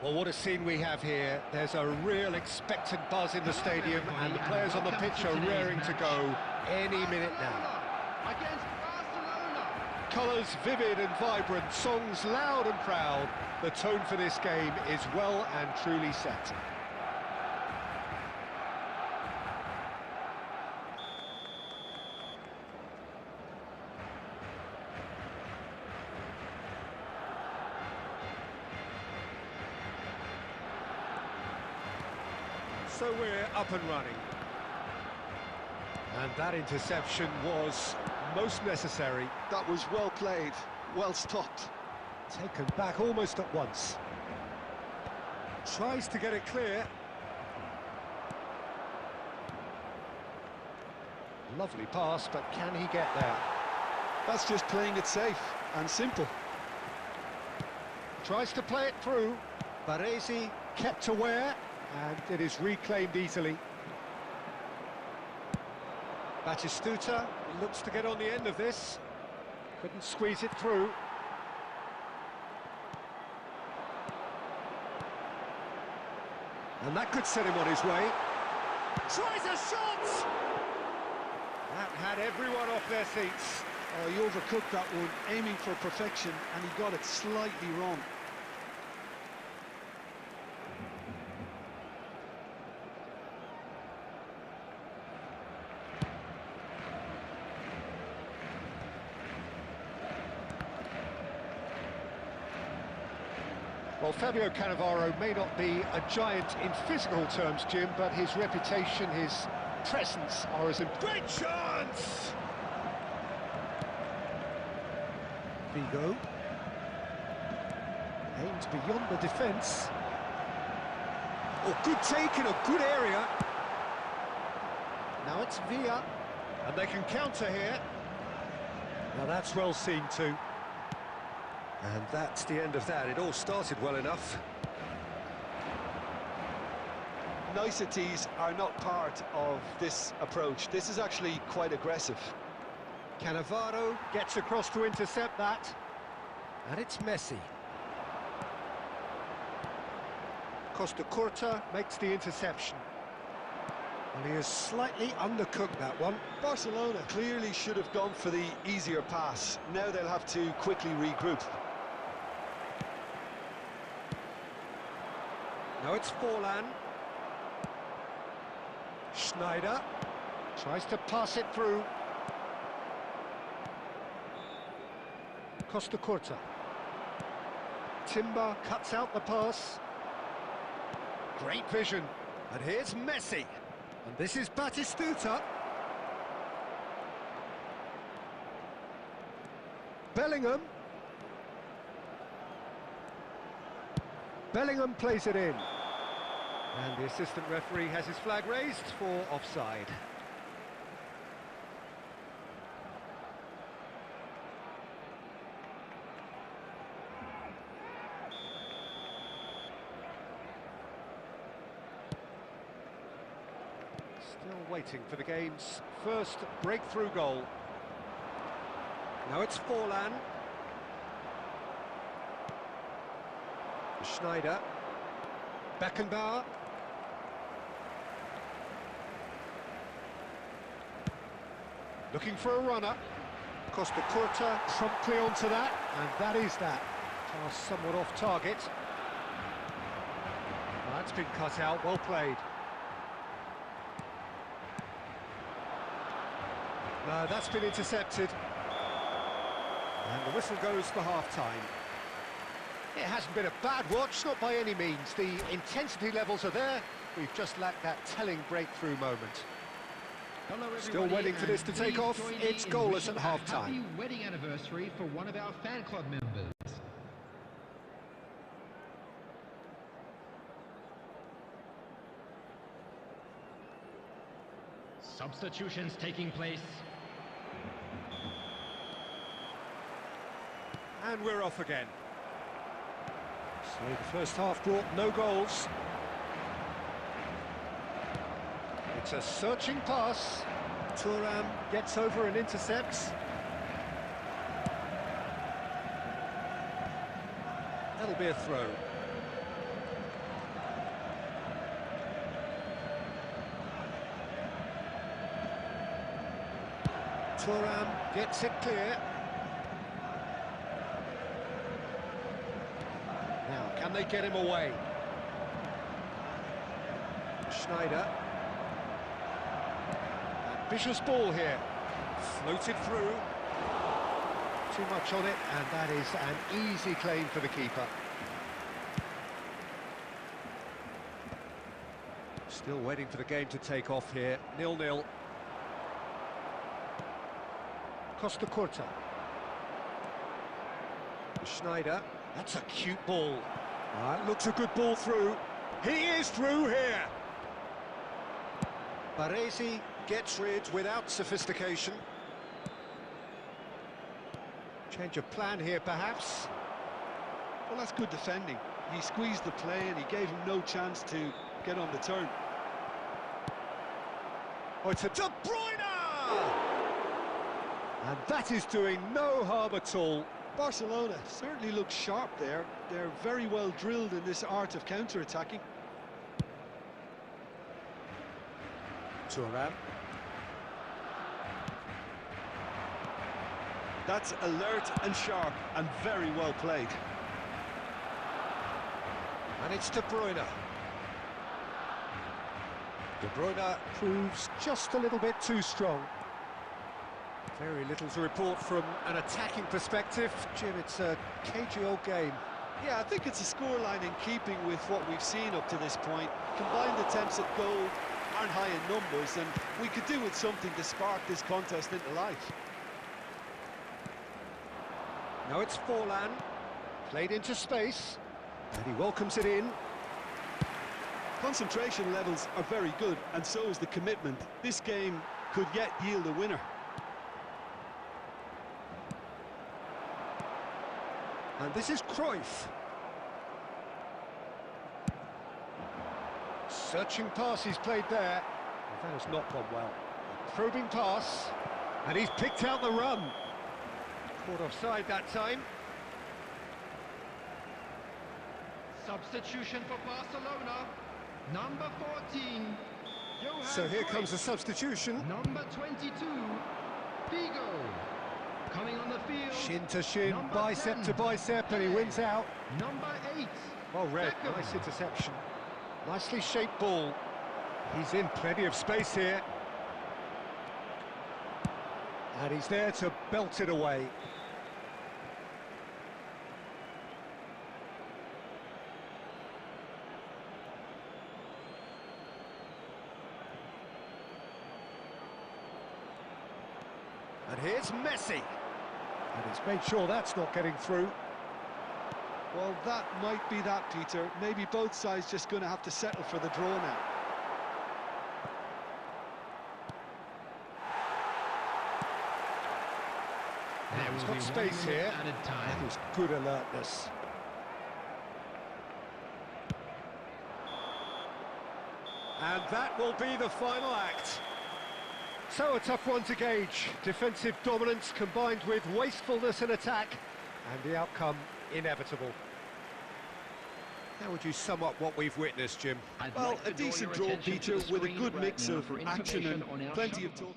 Well, what a scene we have here. There's a real expectant buzz in the stadium, and the players on the pitch are raring to go any minute now.
Against Barcelona.
Colours vivid and vibrant, songs loud and proud. The tone for this game is well and truly set. So we're up and running. And that interception was most necessary.
That was well played, well stopped.
Taken back almost at once. Tries to get it clear. Lovely pass, but can he get there?
That's just playing it safe and simple.
Tries to play it through. Baresi kept aware, and it is reclaimed easily. Batistuta looks to get on the end of this. Couldn't squeeze it through. And that could set him on his way. Tries a shot! That had everyone off their seats.
Oh, he overcooked that one, aiming for perfection, and he got it slightly wrong.
Well, Fabio Cannavaro may not be a giant in physical terms, Jim, but his reputation, his presence are as important. Great chance! Vigo. Aimed beyond the defence. Oh, good take in a good area. Now it's Villa. And they can counter here. Now that's well seen too. And that's the end of that. It all started well enough.
Niceties are not part of this approach. This is actually quite aggressive.
Cannavaro gets across to intercept that. And it's Messi. Costa Curta makes the interception. And he has slightly undercooked that one.
Barcelona clearly should have gone for the easier pass. Now they'll have to quickly regroup.
Now it's Forlan. Schneider tries to pass it through. Costa Curta. Timber cuts out the pass. Great vision. And here's Messi. And this is Batistuta. Bellingham. Bellingham plays it in. And the assistant referee has his flag raised for offside. Still waiting for the game's first breakthrough goal. Now it's Forlan. Schneider. Beckenbauer. Looking for a runner. Costa Curta promptly onto that, and that is that. Pass somewhat off target. That's been cut out, well played. No, that's been intercepted. And the whistle goes for half-time. It hasn't been a bad watch, not by any means. The intensity levels are there. We've just lacked that telling breakthrough moment.
Hello,
Still waiting for this to take off. It's goalless at half-time.
Happy wedding anniversary for one of our fan club members. Substitutions taking place.
And we're off again. So the first half brought no goals. It's a searching pass. Thuram gets over and intercepts. That'll be a throw. Thuram gets it clear. Now, can they get him away? Schneider. Ambitious ball here. Floated through. Too much on it, and that is an easy claim for the keeper. Still waiting for the game to take off here. 0-0. Costa Curta. Schneider. That's a cute ball. That looks a good ball through. He is through here. Baresi gets rid without sophistication. Change of plan here, perhaps.
Well, that's good defending. He squeezed the play and he gave him no chance to get on the turn.
Oh, it's a De Bruyne! And that is doing no harm at all.
Barcelona certainly looks sharp there. They're very well drilled in this art of counter-attacking.
Thuram.
That's alert and sharp and very well played.
And it's De Bruyne. De Bruyne proves just a little bit too strong. Very little to report from an attacking perspective. Jim, it's a cagey old game.
Yeah, I think it's a scoreline in keeping with what we've seen up to this point. Combined attempts at goal aren't high in numbers, and we could do with something to spark this contest into life.
Now it's Forlan, played into space, and he welcomes it in.
Concentration levels are very good, and so is the commitment. This game could yet yield a winner.
And this is Cruyff. Searching pass he's played there. Well, that has not gone well. A probing pass, and he's picked out the run. Caught offside that time.
Substitution for Barcelona. Number 14. Johan
So here
Cruyff.
comes the substitution.
Number 22. Figo. Coming on the field.
Shin to shin,
Number
bicep
10.
to bicep, and he wins out.
Number 8.
Well read,
Beckham.
nice interception. Nicely shaped ball. He's in plenty of space here. And he's there to belt it away. And here's Messi. And he's made sure that's not getting through.
Well, that might be that, Peter. Maybe both sides just going to have to settle for the draw now.
There
He's
will
got
be
space
1 minute
here.
added time.
That is good alertness. And that will be the final act. So a tough one to gauge. Defensive dominance combined with wastefulness in attack, and the outcome inevitable. How would you sum up what we've witnessed, Jim?
Well, a decent draw, Peter, with a good mix of action and plenty of talk.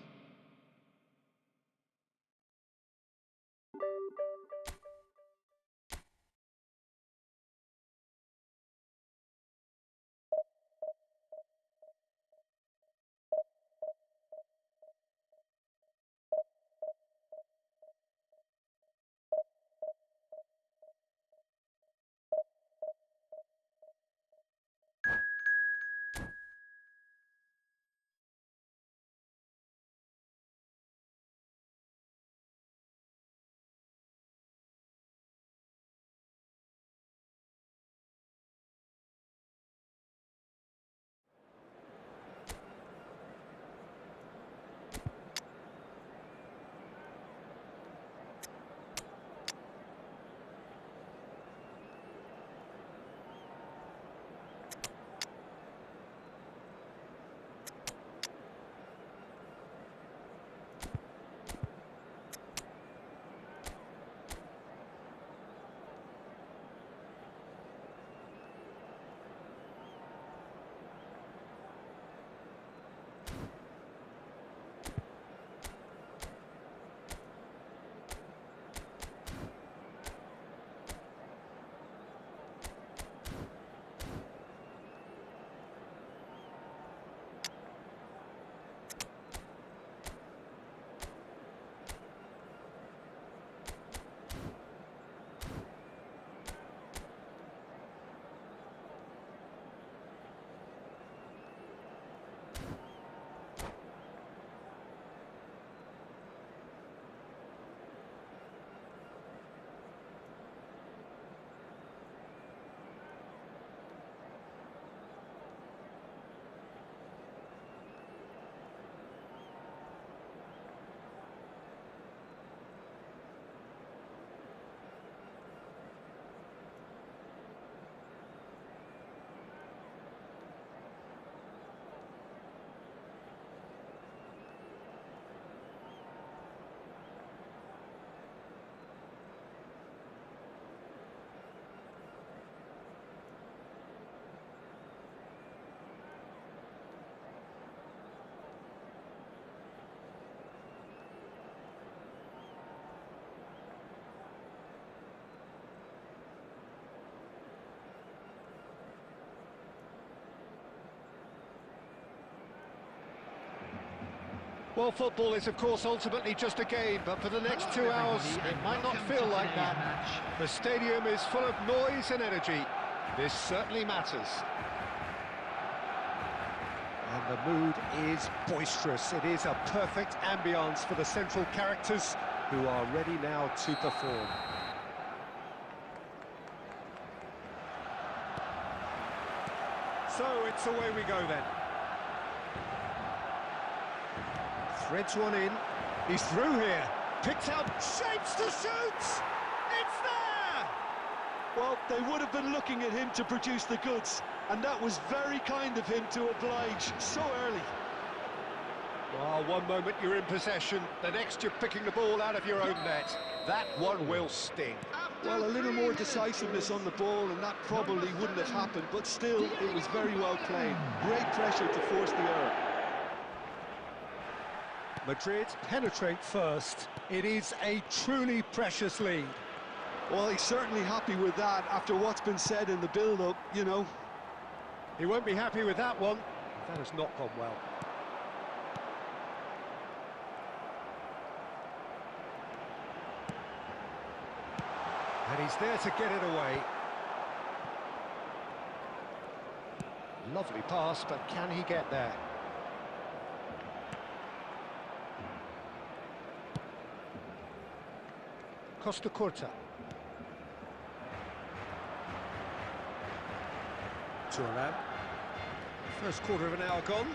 Well, football is, of course, ultimately just a game, but for the next 2 hours, it might not feel like that. The stadium is full of noise and energy. This certainly matters. And the mood is boisterous. It is a perfect ambience for the central characters who are ready now to perform. So it's away we go then. Threads one in. He's through here. Picked out shapes to shoot. It's there!
Well, they would have been looking at him to produce the goods, and that was very kind of him to oblige so early.
Well, one moment you're in possession, the next you're picking the ball out of your own net. That one will sting.
Well, a little more decisiveness on the ball, and that probably wouldn't have happened, but still, it was very well played. Great pressure to force the error.
Madrid penetrate first. It is a truly precious lead.
Well, he's certainly happy with that after what's been said in the build-up, you know.
He won't be happy with that one. That has not gone well. And he's there to get it away. Lovely pass, but can he get there? Costa Curta. Turan. First quarter of an hour gone.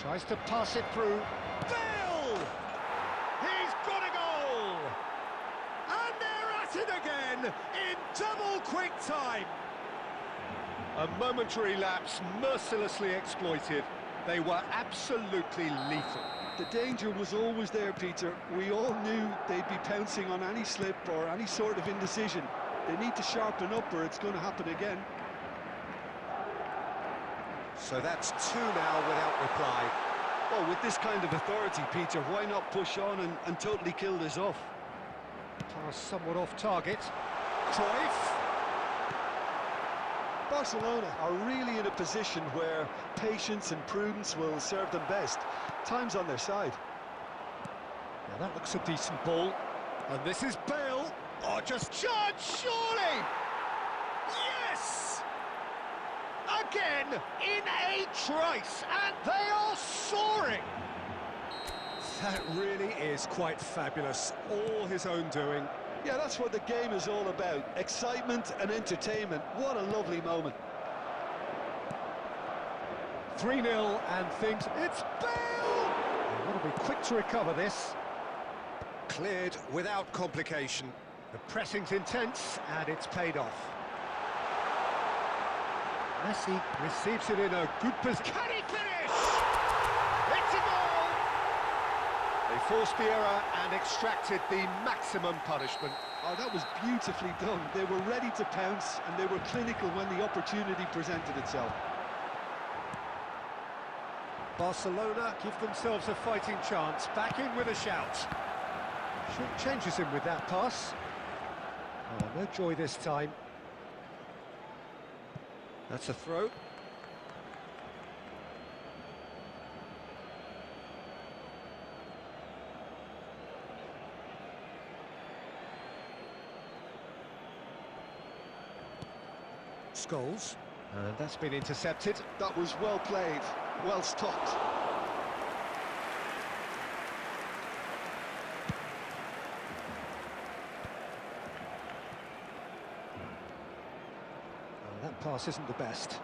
Tries to pass it through. Bale! He's got a goal! And they're at it again in double quick time. A momentary lapse mercilessly exploited. They were absolutely lethal.
The danger was always there, Peter. We all knew they'd be pouncing on any slip or any sort of indecision. They need to sharpen up or it's going to happen again.
So that's two now without reply.
Well, with this kind of authority, Peter, why not push on and totally kill this off?
Pass somewhat off target. Cruyff.
Barcelona are really in a position where patience and prudence will serve them best. Time's on their side.
Now that looks a decent ball. And this is Bale. Oh, just charge, surely! Yes! Again, in a trice, and they are soaring! That really is quite fabulous. All his own doing.
Yeah, that's what the game is all about. Excitement and entertainment. What a lovely moment.
3-0 and things... It's Bale! They've got to be quick to recover this. Cleared without complication. The pressing's intense and it's paid off. Messi receives it in a good position. Can he finish? It's a goal! They forced the error and extracted the maximum punishment.
Oh, that was beautifully done. They were ready to pounce and they were clinical when the opportunity presented itself.
Barcelona give themselves a fighting chance. Back in with a shout. Short changes him with that pass. Oh, no joy this time. That's a throw. Scholes, and that's been intercepted.
That was well played, well stopped.
That pass isn't the best.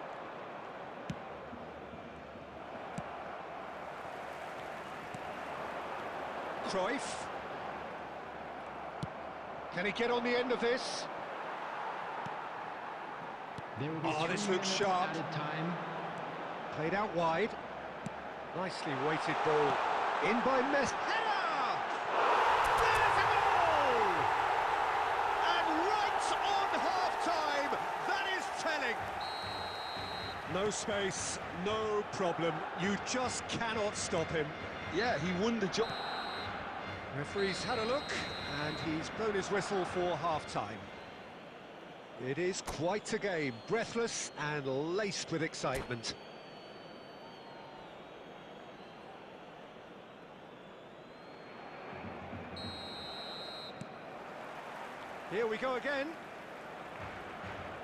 Cruyff. Can he get on the end of this? Oh, this looks sharp. Played out wide. Nicely weighted ball. In by Messi. Header! There's a goal! And right on half-time, that is telling. No space, no problem. You just cannot stop him.
Yeah, he won the job.
Referee's had a look, and he's blown his whistle for half-time. It is quite a game, breathless and laced with excitement. Here we go again.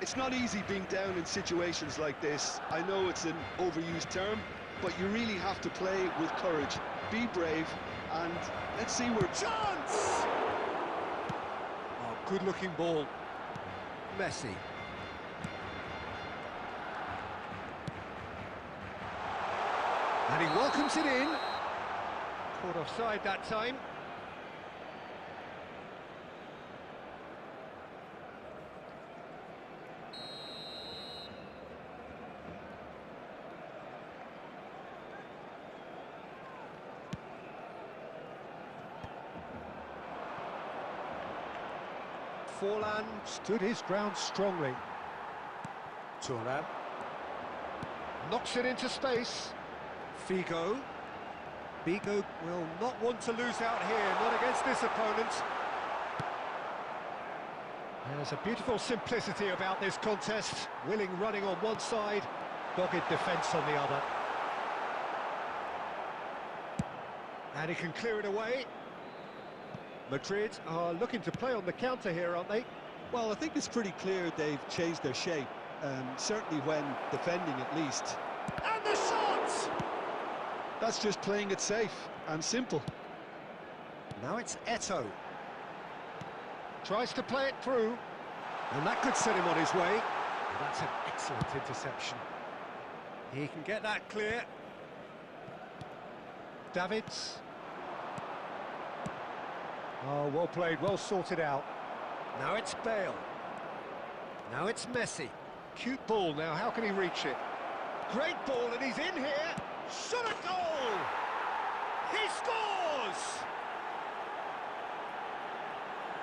It's not easy being down in situations like this. I know it's an overused term, but you really have to play with courage. Be brave, and let's see where...
Chance! Oh, good-looking ball. Messi. And he welcomes it in. Caught offside that time. Forlan stood his ground strongly. Turan knocks it into space. Figo. Figo will not want to lose out here, not against this opponent. There's a beautiful simplicity about this contest. Willing running on one side, dogged defence on the other. And he can clear it away. Madrid are looking to play on the counter here, aren't they?
Well, I think it's pretty clear they've changed their shape, certainly when defending at least.
And the shot!
That's just playing it safe and simple.
Now it's Eto'o. Tries to play it through, and that could set him on his way. That's an excellent interception. He can get that clear. Davids. Oh, well played, well sorted out. Now it's Bale. Now it's Messi. Cute ball now, how can he reach it? Great ball, and he's in here. Shot a goal! He scores!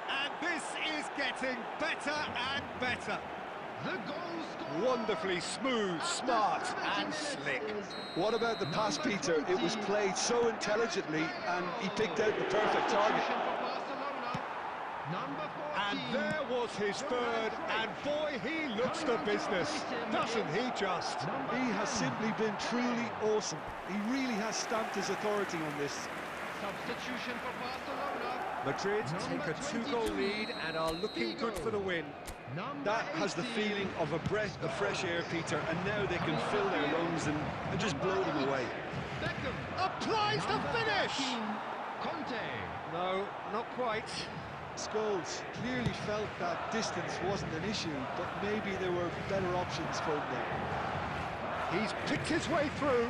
And this is getting better and better.
The goal scorer.
Wonderfully smooth, smart and slick.
What about the pass, Peter? It was played so intelligently and he picked out the perfect target.
And there was his third, and boy, he looks the business, doesn't he just?
He has simply been truly awesome. He really has stamped his authority on this.
Substitution for Barcelona.
Madrid take a 2-goal lead and are looking good for the win.
That has the feeling of a breath of fresh air, Peter, and now they can fill their lungs and just blow them away.
Beckham
Applies the finish!
Conte.
No, not quite.
Scholes clearly felt that distance wasn't an issue, but maybe there were better options for him there.
He's picked his way through.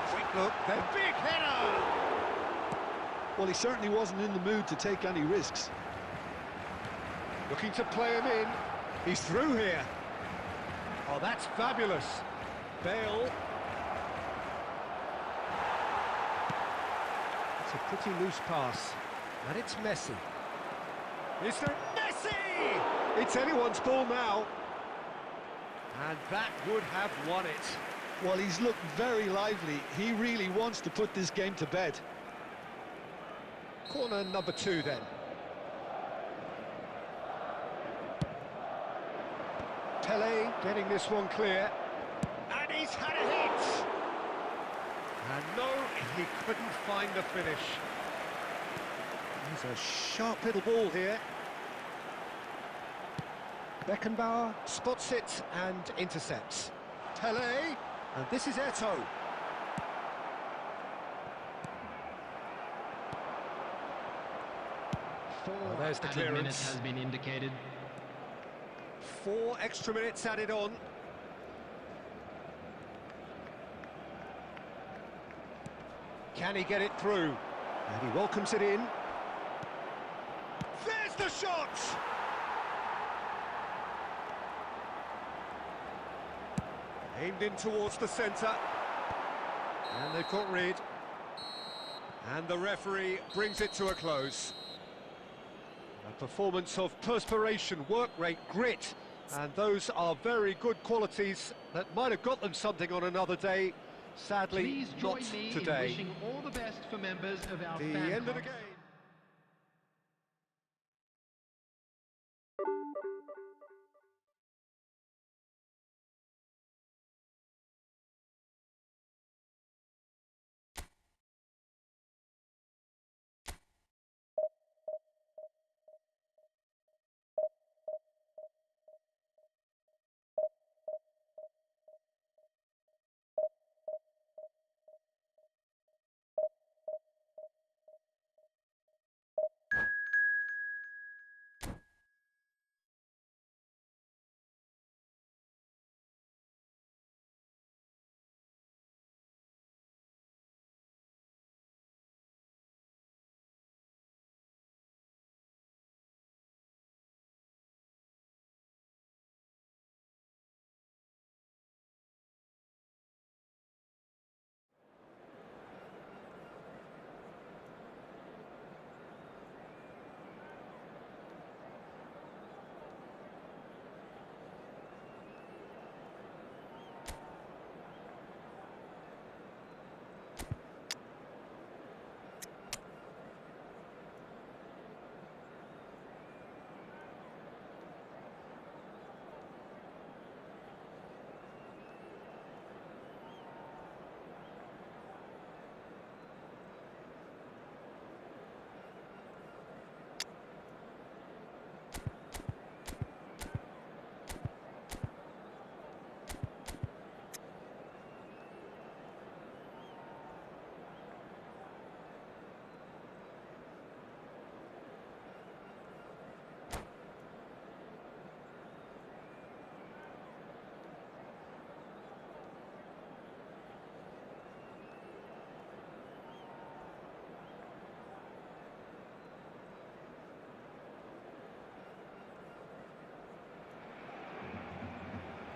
Quick look, the big header!
Well, he certainly wasn't in the mood to take any risks.
Looking to play him in. He's through here. Oh, that's fabulous. Bale. It's a pretty loose pass. And it's Messi. Mr. Messi! It's anyone's ball now. And that would have won it.
Well, he's looked very lively. He really wants to put this game to bed.
Corner number 2 then. Pele getting this one clear. And he's had a hit! And no, he couldn't find the finish. There's a sharp little ball here. Beckenbauer spots it and intercepts. Pele, and this is Eto'o. There's the clearance.
Minutes has been indicated.
4 extra minutes added on. Can he get it through? And he welcomes it in. There's the shot! Aimed in towards the centre. And they've got rid. And the referee brings it to a close. A performance of perspiration, work rate, grit, and those are very good qualities that might have got them something on another day. Sadly,
Please join
not
me
today.
in wishing all the best for members of our
The
fan
end of the
club.
game.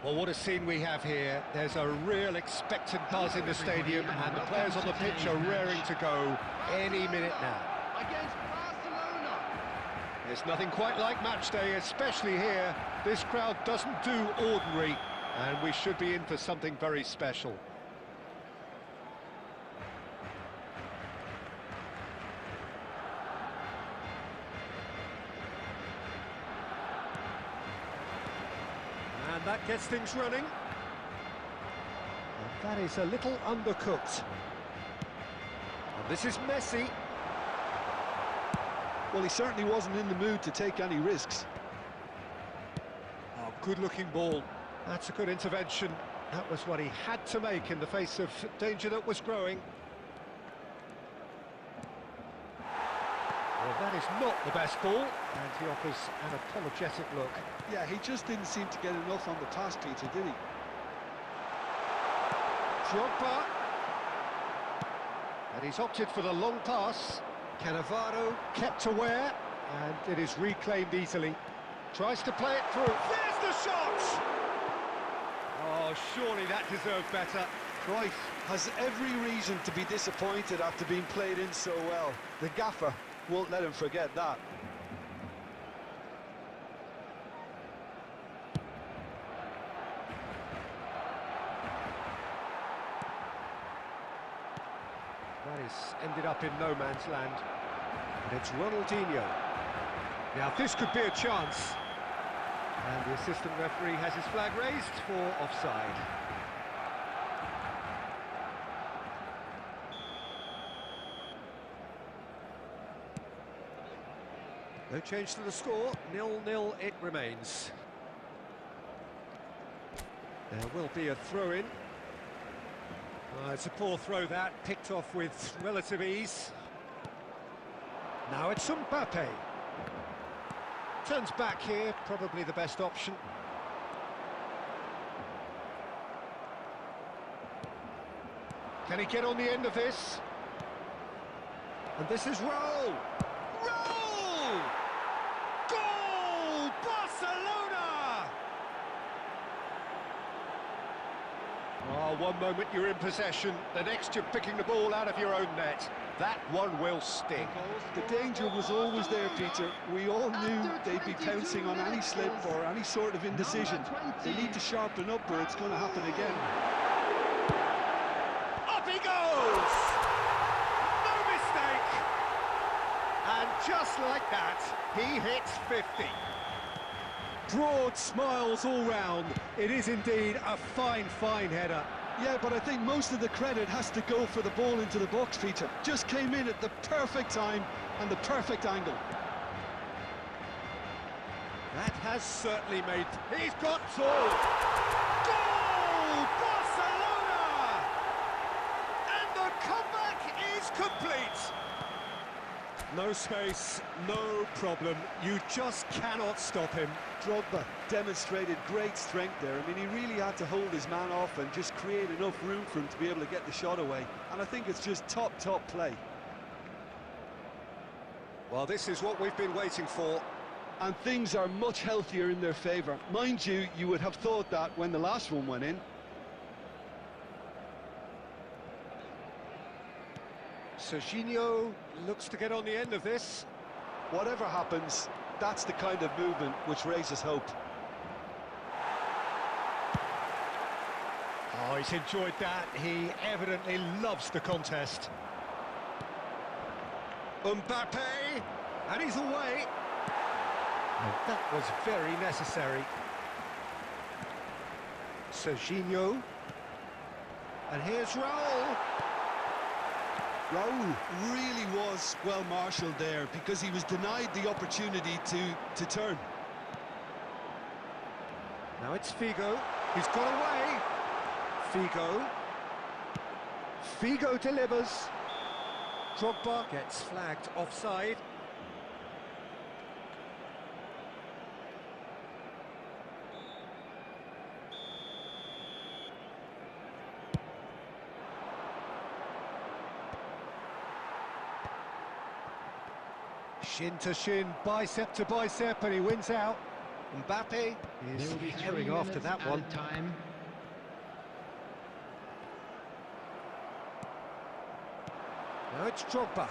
Well, what a scene we have here. There's a real expectant buzz in the stadium, and the players on the pitch are raring to go any minute now.
Against Barcelona.
There's nothing quite like match day, especially here. This crowd doesn't do ordinary, and we should be in for something very special. And that gets things running. And that is a little undercooked. And this is Messi.
Well, he certainly wasn't in the mood to take any risks.
Oh, good-looking ball. That's a good intervention. That was what he had to make in the face of danger that was growing. Well, that is not the best ball, and he offers an apologetic look.
Yeah, he just didn't seem to get enough on the pass, Peter, did he?
Drogba. And he's opted for the long pass. Cannavaro kept aware, and it is reclaimed easily. Tries to play it through. There's the shot! Oh, surely that deserved better.
Cruyff has every reason to be disappointed after being played in so well. The gaffer won't let him forget that.
That is ended up in no man's land. And it's Ronaldinho. Now this could be a chance. And the assistant referee has his flag raised for offside. No change to the score, 0-0 it remains. There will be a throw-in. It's a poor throw that, picked off with relative ease. Now it's Mbappe. Turns back here, probably the best option. Can he get on the end of this? And this is Raul. Raul! Goal! Barcelona! Oh, one moment you're in possession, the next you're picking the ball out of your own net. That one will sting.
The danger was always there, Peter. We all knew they'd be pouncing on any slip or any sort of indecision. They need to sharpen up or it's going to happen again.
Up he goes! No mistake! And just like that, he hits 50. Broad smiles all round. It is indeed a fine, fine header.
Yeah, but I think most of the credit has to go for the ball into the box, Peter. Just came in at the perfect time and the perfect angle.
That has certainly made... He's got all! Goal! Barcelona! And the comeback is complete! No space, no problem. You just cannot stop him.
Drogba demonstrated great strength there. I mean, he really had to hold his man off and just create enough room for him to be able to get the shot away. And I think it's just top play.
Well, this is what we've been waiting for.
And things are much healthier in their favour. Mind you, you would have thought that when the last one went in.
Serginho looks to get on the end of this.
Whatever happens, that's the kind of movement which raises hope.
Oh, he's enjoyed that. He evidently loves the contest. Mbappe, and he's away. And that was very necessary. Serginho. And here's Raul.
Raul really was well marshalled there because he was denied the opportunity to turn.
Now it's Figo. He's got away. Figo. Figo delivers. Drogba gets flagged offside. Shin to shin, bicep to bicep, and he wins out. Mbappe is
There will be
herring
3
after
minutes
that
added
one.
time.
Now it's Drogba.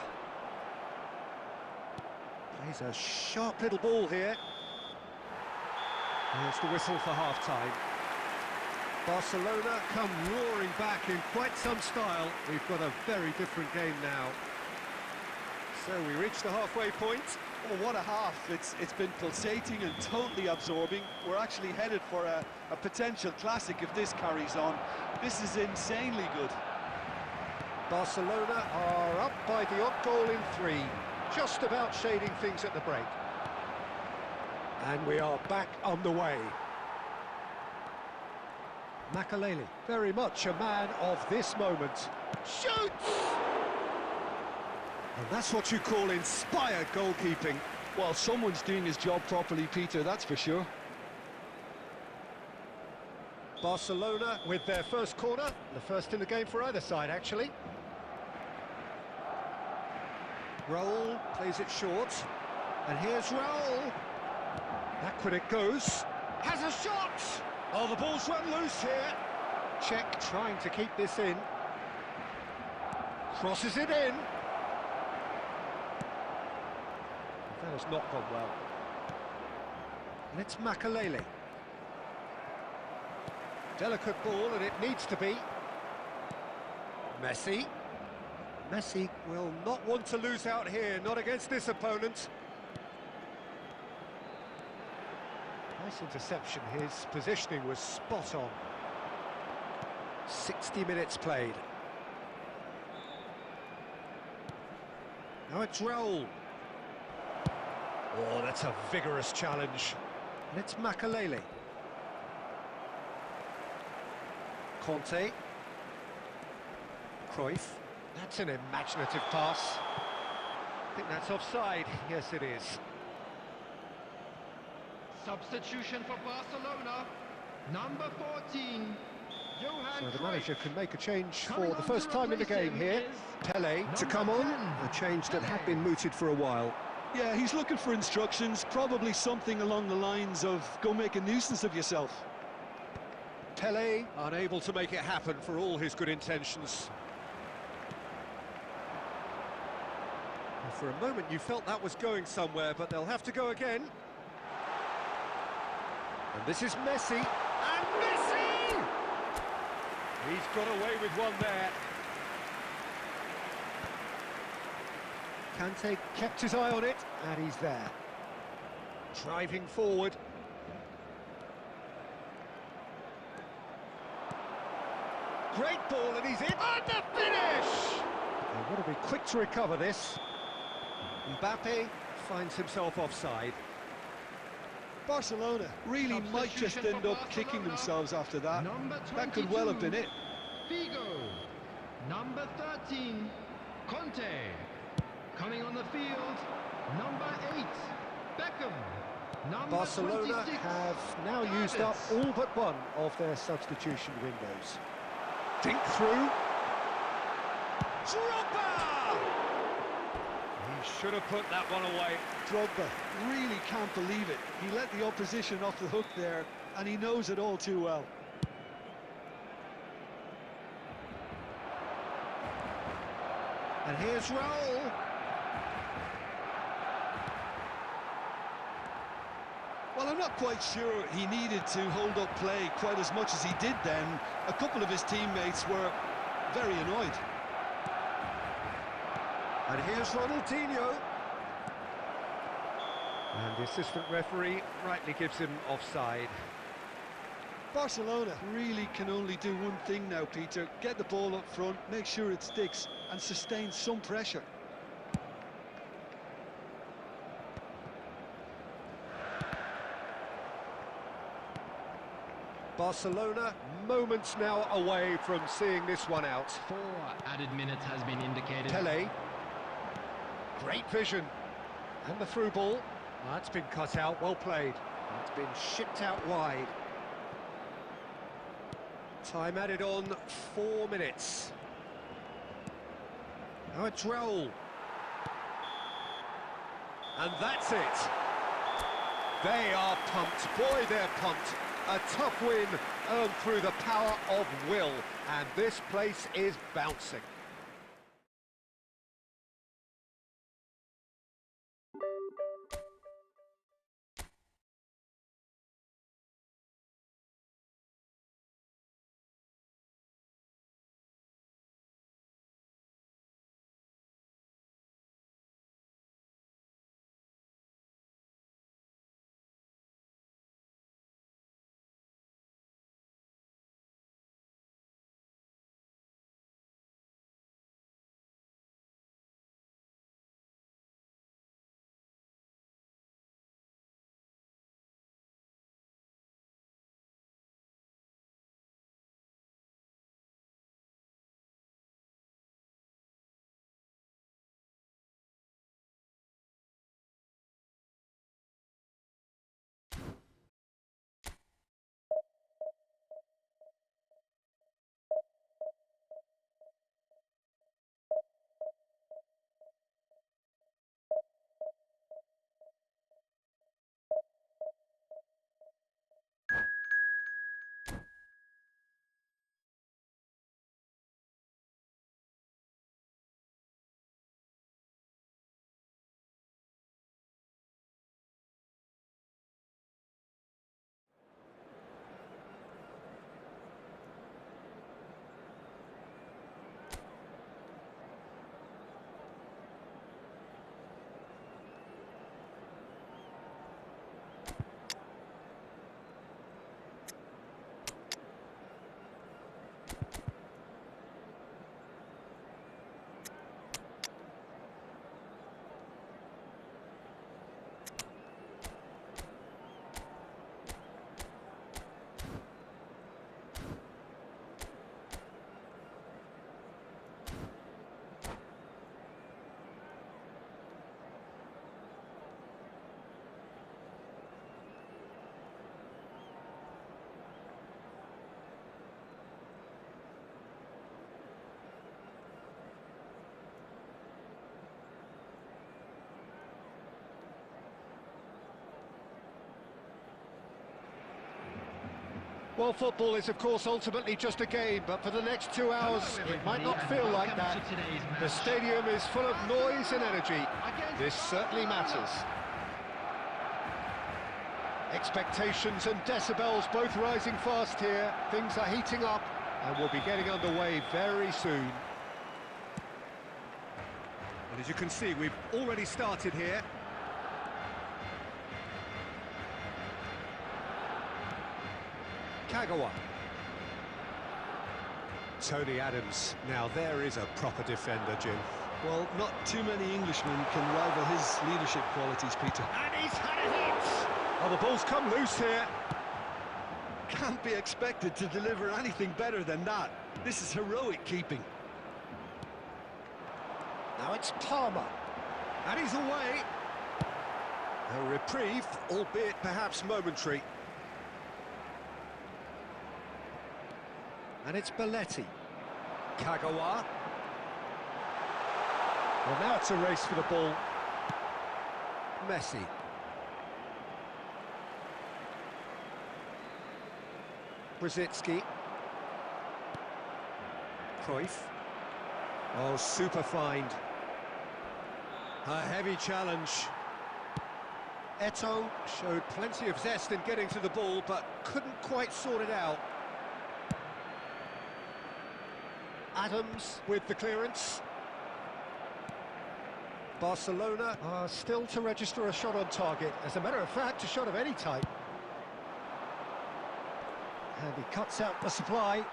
Plays a sharp little ball here. There's the whistle for half-time. Barcelona come roaring back in quite some style. We've got a very different game now. So we reach the halfway point.
Oh, what a half. It's been pulsating and totally absorbing. We're actually headed for a potential classic if this carries on. This is insanely good.
Barcelona are up by the odd goal in 3, just about shading things at the break. And we are back on the way. Makaleli, very much a man of this moment. Shoots! And that's what you call inspired goalkeeping.
Well, someone's doing his job properly, Peter, that's for sure.
Barcelona with their first corner, the first in the game for either side, actually. Raul plays it short, and here's Raul. Back when it goes, has a shot! Oh, the ball's run loose here. Czech trying to keep this in. Crosses it in. That has not gone well. And it's Makaleli. Delicate ball, and it needs to be. Messi. Messi will not want to lose out here, not against this opponent. Nice interception, his positioning was spot on. 60 minutes played. Now it's Raul. Oh, that's a vigorous challenge. And it's Makaleli. Conte. Cruyff. That's an imaginative pass. I think that's offside. Yes, it is.
Substitution for Barcelona. Number 14. Johan
So the
Cruyff.
manager can make a change
Coming
for the
on
first
to
time in the
replace
game
him
here.
is
Pele to
number
come on.
10.
A change that had been mooted for a while.
Yeah, he's looking for instructions, probably something along the lines of go make a nuisance of yourself.
Pele unable to make it happen for all his good intentions. And for a moment you felt that was going somewhere, but they'll have to go again. And this is Messi. And Messi! He's got away with one there. Kante kept his eye on it, and he's there. Driving forward. Great ball, and he's in. And the finish! They've got to be quick to recover this. Mbappe finds himself offside.
Barcelona really might just
Substitution
end
for
up kicking
Barcelona.
themselves after that.
Number
That could well have been
22.
it.
Figo. Number 13. Conte. Coming on the field. Number 8. Beckham. Number
Barcelona
26.
have now used up
Davids.
all but one of their substitution windows. Dink through. Drogba! He should have put that one away.
Drogba really can't believe it. He let the opposition off the hook there, and he knows it all too well.
And here's Raul.
Well, I'm not quite sure he needed to hold up play quite as much as he did then. A couple of his teammates were very annoyed.
And here's Ronaldinho. And the assistant referee rightly gives him offside.
Barcelona really can only do one thing now, Peter. Get the ball up front, make sure it sticks, and sustain some pressure.
Barcelona moments now away from seeing this one out.
4 added minutes has been indicated.
Pele. Great vision. And the through ball. That's been cut out, well played. It's been shipped out wide. Time added on, 4 minutes. Now it's Raul. And that's it. They are pumped. Boy, they're pumped. A tough win earned through the power of will, and this place is bouncing. Well, football is, of course, ultimately just a game, but for the next 2 hours, it might not feel like that. The stadium is full of noise and energy. This certainly matters. Expectations and decibels both rising fast here. Things are heating up, and we'll be getting underway very soon. And as you can see, we've already started here. Kagawa. Tony Adams. Now there is a proper defender, Jim.
Well, not too many Englishmen can rival his leadership qualities, Peter.
And he's had a hit! Oh, the ball's come loose here.
Can't be expected to deliver anything better than that. This is heroic keeping.
Now it's Palmer. And he's away. A reprieve, albeit perhaps momentary. And it's Belletti. Kagawa. Well, now it's a race for the ball. Messi. Brzezinski. Cruyff. Oh, super find. A heavy challenge. Eto'o showed plenty of zest in getting to the ball, but couldn't quite sort it out. Adams with the clearance. Barcelona are still to register a shot on target. As a matter of fact, a shot of any type. And he cuts out the supply.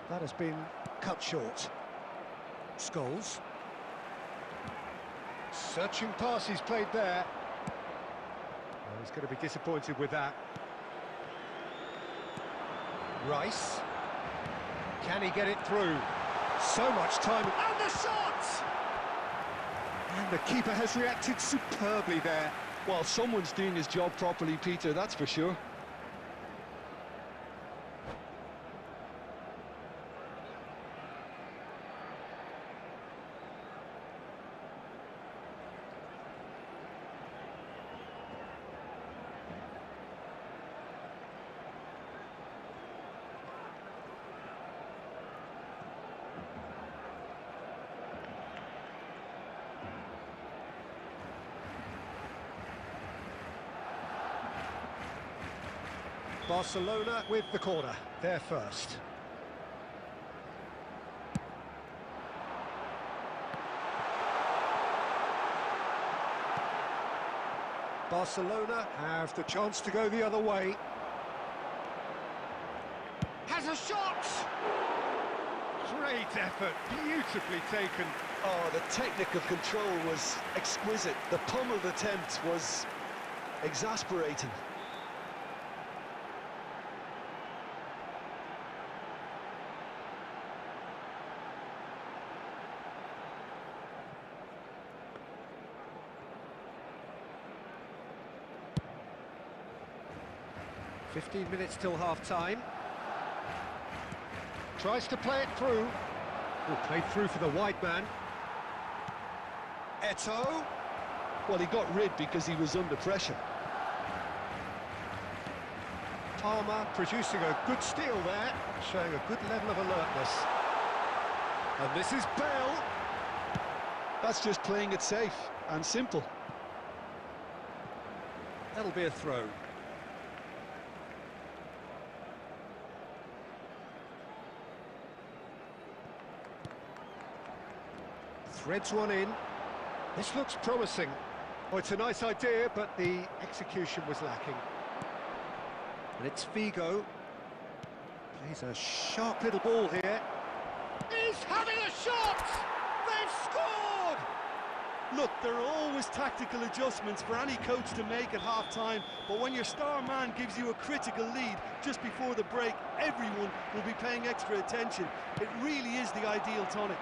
That has been cut short. Scholes. Searching pass he's played there. Well, he's going to be disappointed with that. Rice. Can he get it through? So much time. And the shot! And the keeper has reacted superbly there.
Well, someone's doing his job properly, Peter, that's for sure.
Barcelona with the corner, they're first. Barcelona have the chance to go the other way. Has a shot! Great effort, beautifully taken.
Oh, the technical control was exquisite. The pummeled attempt was exasperating.
"15 minutes till half-time. Tries to play it through. Played through for the wide man. Eto'o.
Well, he got rid because he was under pressure.
Palmer producing a good steal there, showing a good level of alertness. And this is Bale.
That's just playing it safe and simple.
That'll be a throw. Threads one in. This looks promising. Oh, it's a nice idea, but the execution was lacking. And it's Figo. Plays a sharp little ball here. He's having a shot! They've scored!
Look, there are always tactical adjustments for any coach to make at half-time, but when your star man gives you a critical lead just before the break, everyone will be paying extra attention. It really is the ideal tonic.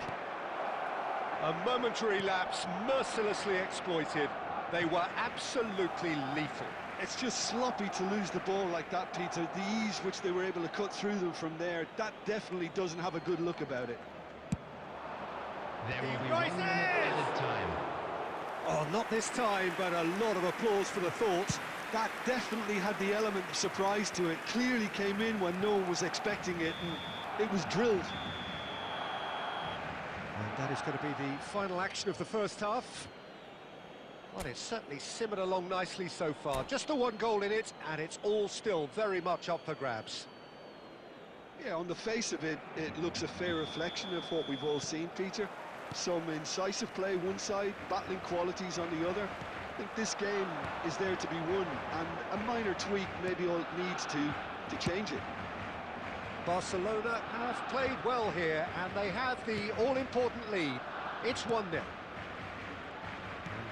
A momentary lapse, mercilessly exploited. They were absolutely lethal.
It's just sloppy to lose the ball like that, Peter. The ease which they were able to cut through them from there, that definitely doesn't have a good look about it.
There will be 1 minute added time.
Oh, not this time, but a lot of applause for the thought.
That definitely had the element of surprise to it. Clearly came in when no one was expecting it, and it was drilled.
And that is going to be the final action of the first half. Well, it's certainly simmered along nicely so far. Just the one goal in it, and it's all still very much up for grabs.
Yeah, on the face of it, it looks a fair reflection of what we've all seen, Peter. Some incisive play one side, battling qualities on the other. I think this game is there to be won, and a minor tweak maybe all it needs to change it.
Barcelona have played well here, and they have the all-important lead. It's 1-0. And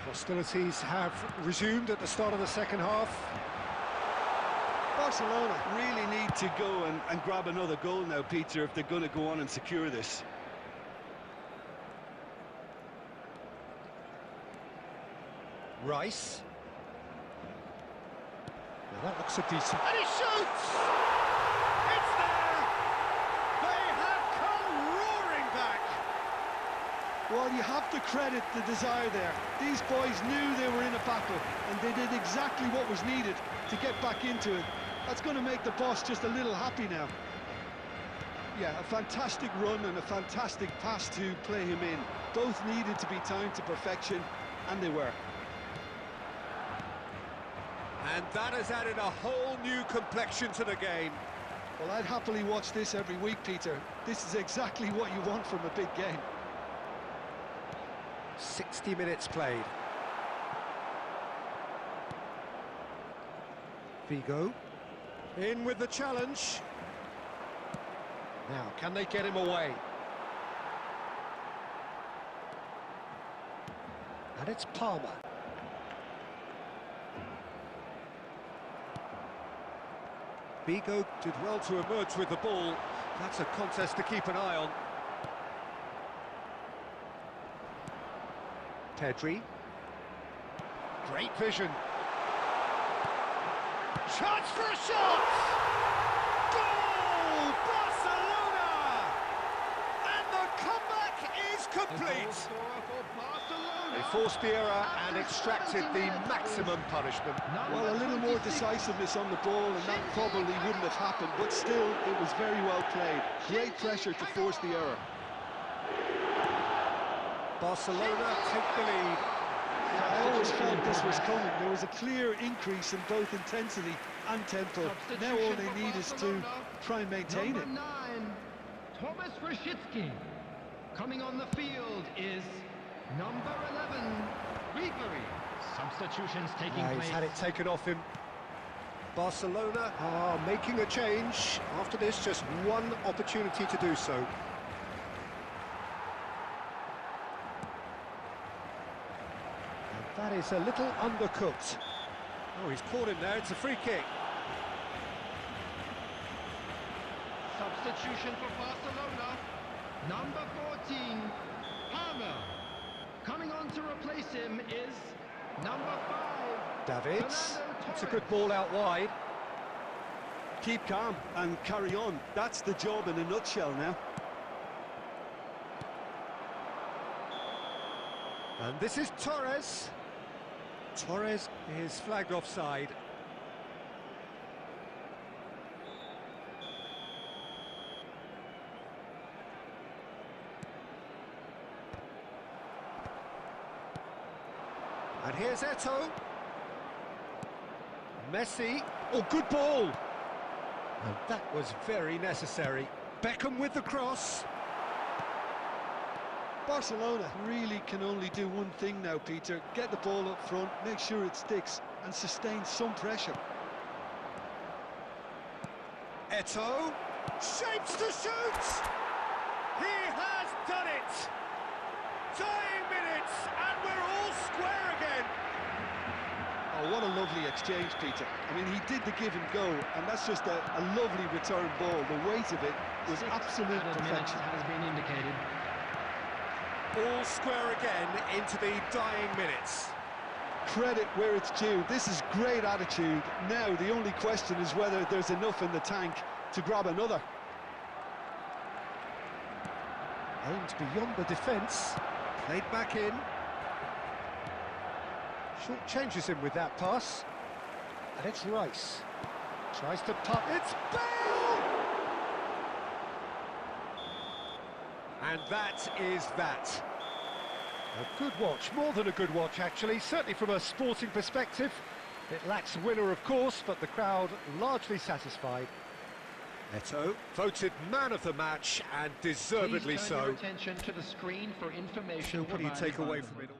hostilities have resumed at the start of the second half.
Barcelona really need to go and grab another goal now, Peter, if they're going to go on and secure this.
Rice. Now that looks a decent... And he shoots! It's there! They have come roaring back!
Well, you have to credit the desire there. These boys knew they were in a battle, and they did exactly what was needed to get back into it. That's going to make the boss just a little happy now. Yeah, a fantastic run and a fantastic pass to play him in. Both needed to be timed to perfection, and they were.
And that has added a whole new complexion to the game.
Well, I'd happily watch this every week, Peter. This is exactly what you want from a big game.
60 minutes played. Figo. In with the challenge. Now, can they get him away? And it's Palmer. Figo did well to emerge with the ball. That's a contest to keep an eye on. Pedri. Great vision. Chance for a shot! Goal! Barcelona! And the comeback is complete! They forced the error and extracted the maximum punishment.
Well, a little more decisiveness on the ball, and that probably wouldn't have happened, but still, it was very well played. Great pressure to force the error.
Barcelona take the lead.
always felt this was coming. There was a clear increase in both intensity and tempo. Now all they need is to try and maintain it.
Number 9, Thomas Rashitsky. Coming on the field is number 11, Ribery. Substitutions taking place.
He's had it taken off him. Barcelona are making a change. After this, just one opportunity to do so. And that is a little undercooked. Oh, he's caught him there. It's a free kick.
Substitution for Barcelona, number 14, Hammer. Coming on to replace him is number 5,
Davids.
Fernando
It's a good
Torres.
ball out wide.
Keep calm and carry on. That's the job in a nutshell now.
And this is Torres. Torres is flagged offside. And here's Eto'o. Messi. Oh, good ball. And that was very necessary. Beckham with the cross.
Barcelona really can only do one thing now, Peter. Get the ball up front, make sure it sticks, and sustain some pressure.
Eto'o. Shapes to shoot. He has done it. Dying minutes, and we're all square again.
Oh, what a lovely exchange, Peter. I mean, he did the give and go, and that's just a lovely return ball. The weight of it was
6
absolute
added minutes
perfection.
has been indicated.
All square again into the dying minutes.
Credit where it's due. This is great attitude. Now, the only question is whether there's enough in the tank to grab another.
Aimed beyond the defence. Played back in. Short changes him with that pass. And it's Rice. Tries to put. It's Bale! And that is that. A good watch, more than a good watch actually, certainly from a sporting perspective. It lacks winner of course, but the crowd largely satisfied. Eto'o voted man of the match, and deservedly
Please turn your
so.
attention to the screen for information.
What do you
provided
take
by
away
the
from it all?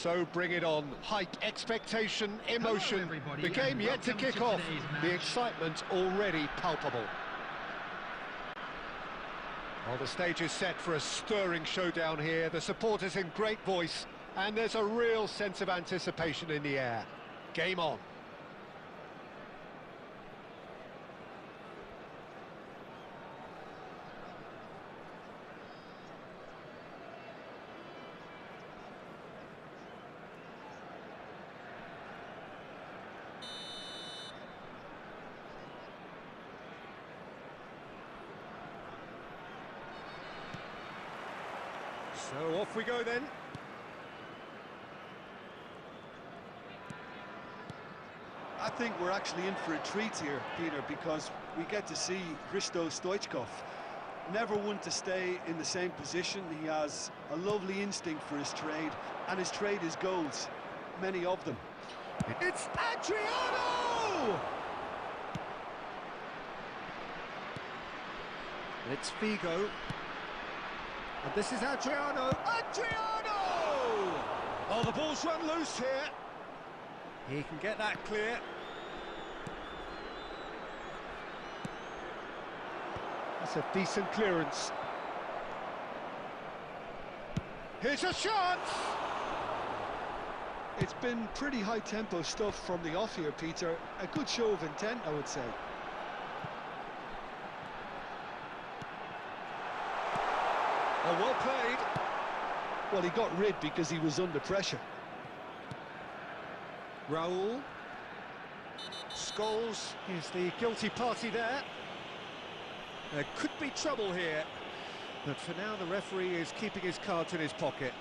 So bring it on. Hype, expectation, emotion.
Hello, everybody,
The game
and
yet to
welcome
kick
to
off.
today's
The
match.
excitement already palpable. Well, the stage is set for a stirring showdown here. The supporters in great voice, and there's a real sense of anticipation in the air. Game on. So off we go then.
I think we're actually in for a treat here, Peter, because we get to see Hristo Stoichkov. Never one to stay in the same position. He has a lovely instinct for his trade, and his trade is goals, many of them.
It's Adriano! It's Figo. And this is Adriano. Adriano! Oh, the ball's run loose here. He can get that clear. That's a decent clearance. Here's a shot!
It's been pretty high-tempo stuff from the off here, Peter. A good show of intent, I would say.
Oh, well played.
Well, he got rid because he was under pressure.
Raul. Scholes is the guilty party there. There could be trouble here, but for now the referee is keeping his cards in his pocket.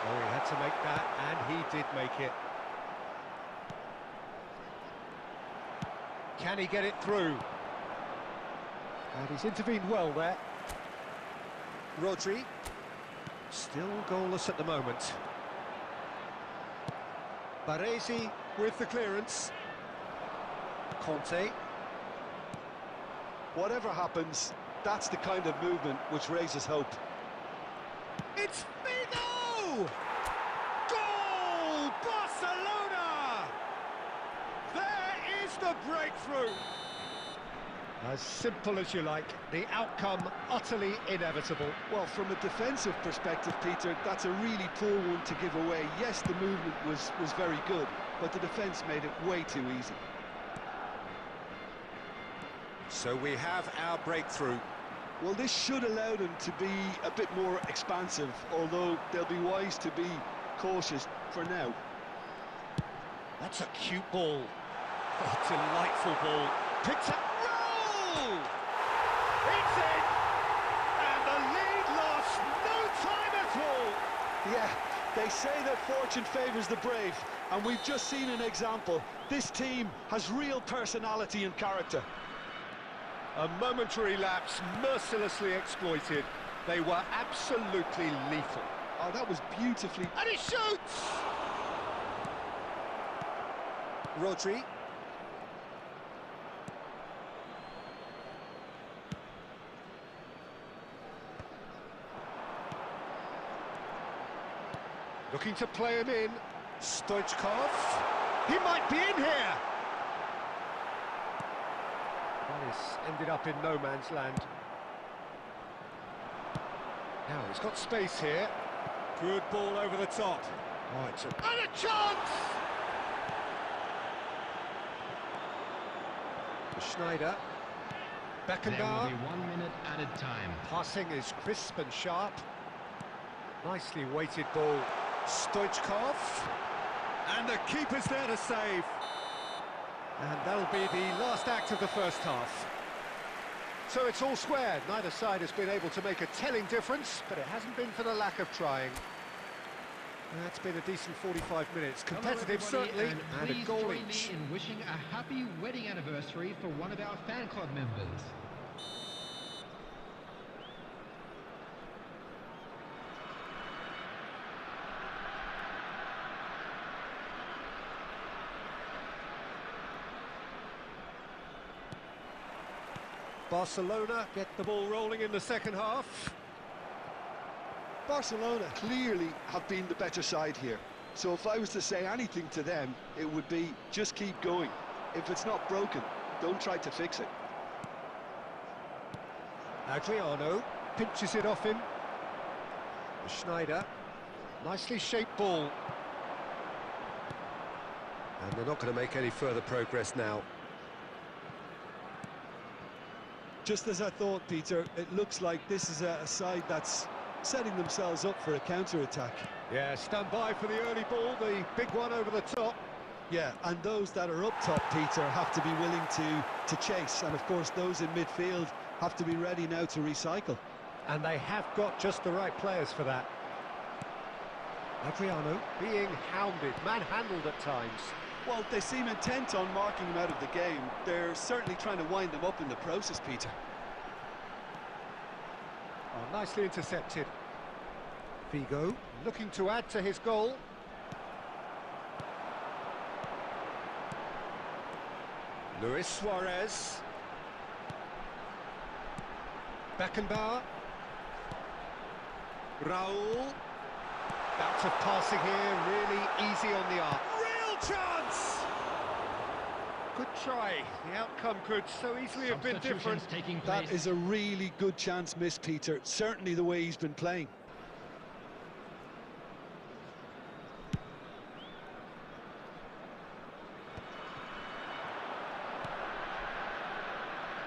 Oh, he had to make that, and he did make it. Can he get it through? And he's intervened well there. Rodri. Still goalless at the moment. Baresi with the clearance. Conte.
Whatever happens, that's the kind of movement which raises hope.
It's Figo! Goal! Barcelona! There is the breakthrough! As simple as you like, the outcome utterly inevitable.
Well, from a defensive perspective, Peter, that's a really poor one to give away. Yes, the movement was very good, but the defence made it way too easy.
So we have our breakthrough.
Well, this should allow them to be a bit more expansive, although they'll be wise to be cautious for now.
That's a cute ball. Oh, delightful ball. Picked up. Roll! It's in! And the lead lost no time at all!
Yeah, they say that fortune favours the brave, and we've just seen an example. This team has real personality and character.
A momentary lapse mercilessly exploited. They were absolutely lethal.
Oh, that was beautifully...
And he shoots! Rodri. Looking to play him in. Stoichkov. He might be in here! This ended up in no man's land. Now he's got space here. Good ball over the top. Oh, it's and a chance! Schneider.
There will
Beckenbauer.
be 1 minute added time.
Passing is crisp and sharp. Nicely weighted ball. Stoichkov. And the keeper's there to save. And that'll be the last act of the first half. So it's all square. Neither side has been able to make a telling difference, but it hasn't been for the lack of trying. That's been a decent 45 minutes. Competitive,
Hello,
certainly,
and
and a
please
goal
join
each.
me in wishing a happy wedding anniversary for one of our fan club members.
Barcelona get the ball rolling in the second half.
Barcelona clearly have been the better side here. So if I was to say anything to them, it would be just keep going. If it's not broken, don't try to fix it.
Adriano pinches it off him. Schneider, nicely shaped ball. And they're not going to make any further progress now.
Just as I thought, Peter, it looks like this is a side that's setting themselves up for a counter-attack.
Yeah, stand by for the early ball, the big one over the top.
Yeah, and those that are up top, Peter, have to be willing to chase. And of course, those in midfield have to be ready now to recycle.
And they have got just the right players for that. Adriano being hounded, manhandled at times.
Well, they seem intent on marking him out of the game. They're certainly trying to wind him up in the process, Peter.
Oh, nicely intercepted. Figo looking to add to his goal. Luis Suarez. Beckenbauer. Raul. Bouts of passing here, really easy on the arm. Real chance! Good try. The outcome could so easily have been different.
Taking place.
That is a really good chance missed, Peter. Certainly the way he's been playing.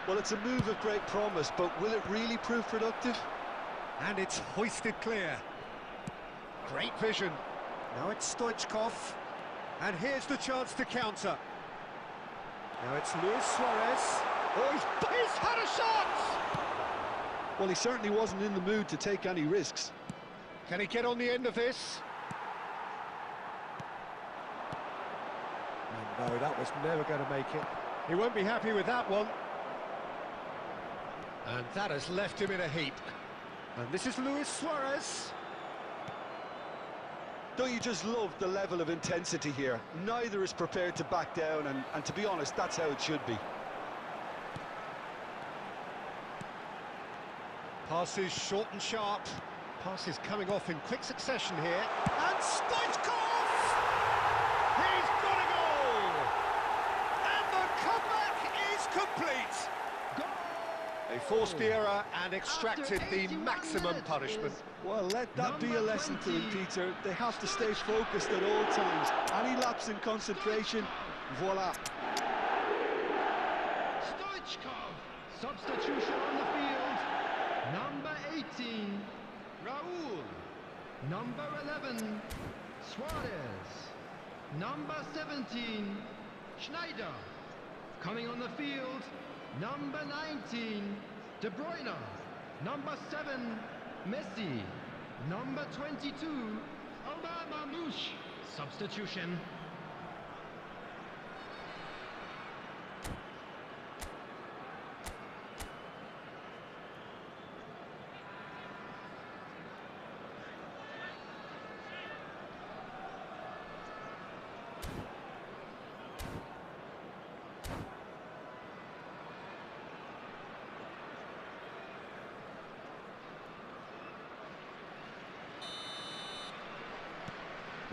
Well, it's a move of great promise, but will it really prove productive?
And it's hoisted clear. Great vision. Now it's Stoichkov. And here's the chance to counter. Now it's Luis Suarez. Oh, he's had a shot!
Well, he certainly wasn't in the mood to take any risks.
Can he get on the end of this? No, that was never going to make it. He won't be happy with that one. And that has left him in a heap. And this is Luis Suarez.
Don't you just love the level of intensity here? Neither is prepared to back down, and to be honest, that's how it should be.
Passes short and sharp. Passes coming off in quick succession here. And Stoichkov! He's got a goal! And the comeback is complete! They forced the error and extracted the maximum punishment.
Well, let that be a lesson to them, Peter. They have to stay focused at all times. Any lapse in concentration, voila.
Stoichkov, substitution on the field. Number 18, Raul. Number 11, Suarez. Number 17, Schneider. Coming on the field, number 19, De Bruyne. Number 7, Messi. Number 22, Omar Mamouche. Substitution.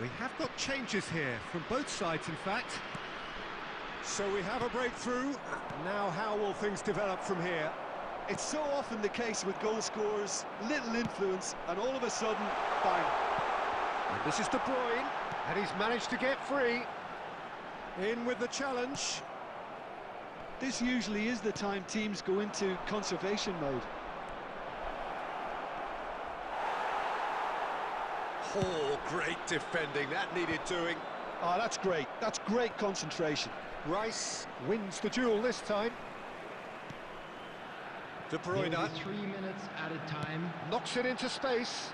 We have got changes here, from both sides in fact. So we have a breakthrough. Now how will things develop from here?
It's so often the case with goal scorers, little influence, and all of a sudden, bang.
And this is De Bruyne, and he's managed to get free. In with the challenge.
This usually is the time teams go into conservation mode.
Oh, great defending, that needed doing.
Oh, that's great. That's great concentration.
Rice wins the duel this time. De Bruyne
3 minutes at a time.
knocks it into space.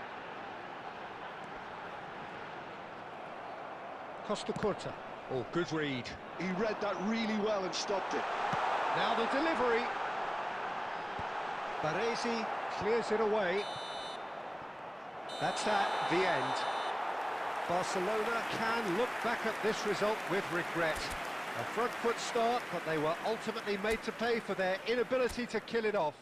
Costa Curta. Oh, good read.
He read that really well and stopped it.
Now the delivery. Baresi clears it away. That's that, the end. Barcelona can look back at this result with regret. A front foot start, but they were ultimately made to pay for their inability to kill it off.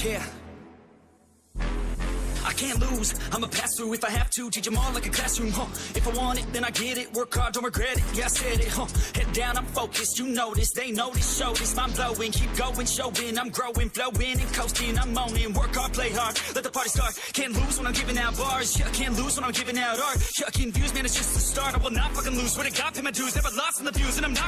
Yeah. I can't lose, I'ma pass through if I have to. Teach them all like a classroom, If I want it, then I get it. Work hard, don't regret it, yeah, I said it, Head down, I'm focused, you notice. They notice, show this, mind blowing. Keep going, showing, I'm growing. Flowing and coasting, I'm moaning. Work hard, play hard, let the party start. Can't lose when I'm giving out bars. Yeah, can't lose when I'm giving out art. Yeah, confused, man, it's just the start. I will not fucking lose. Swear to God, pay my dues. Never lost in the views, and I'm not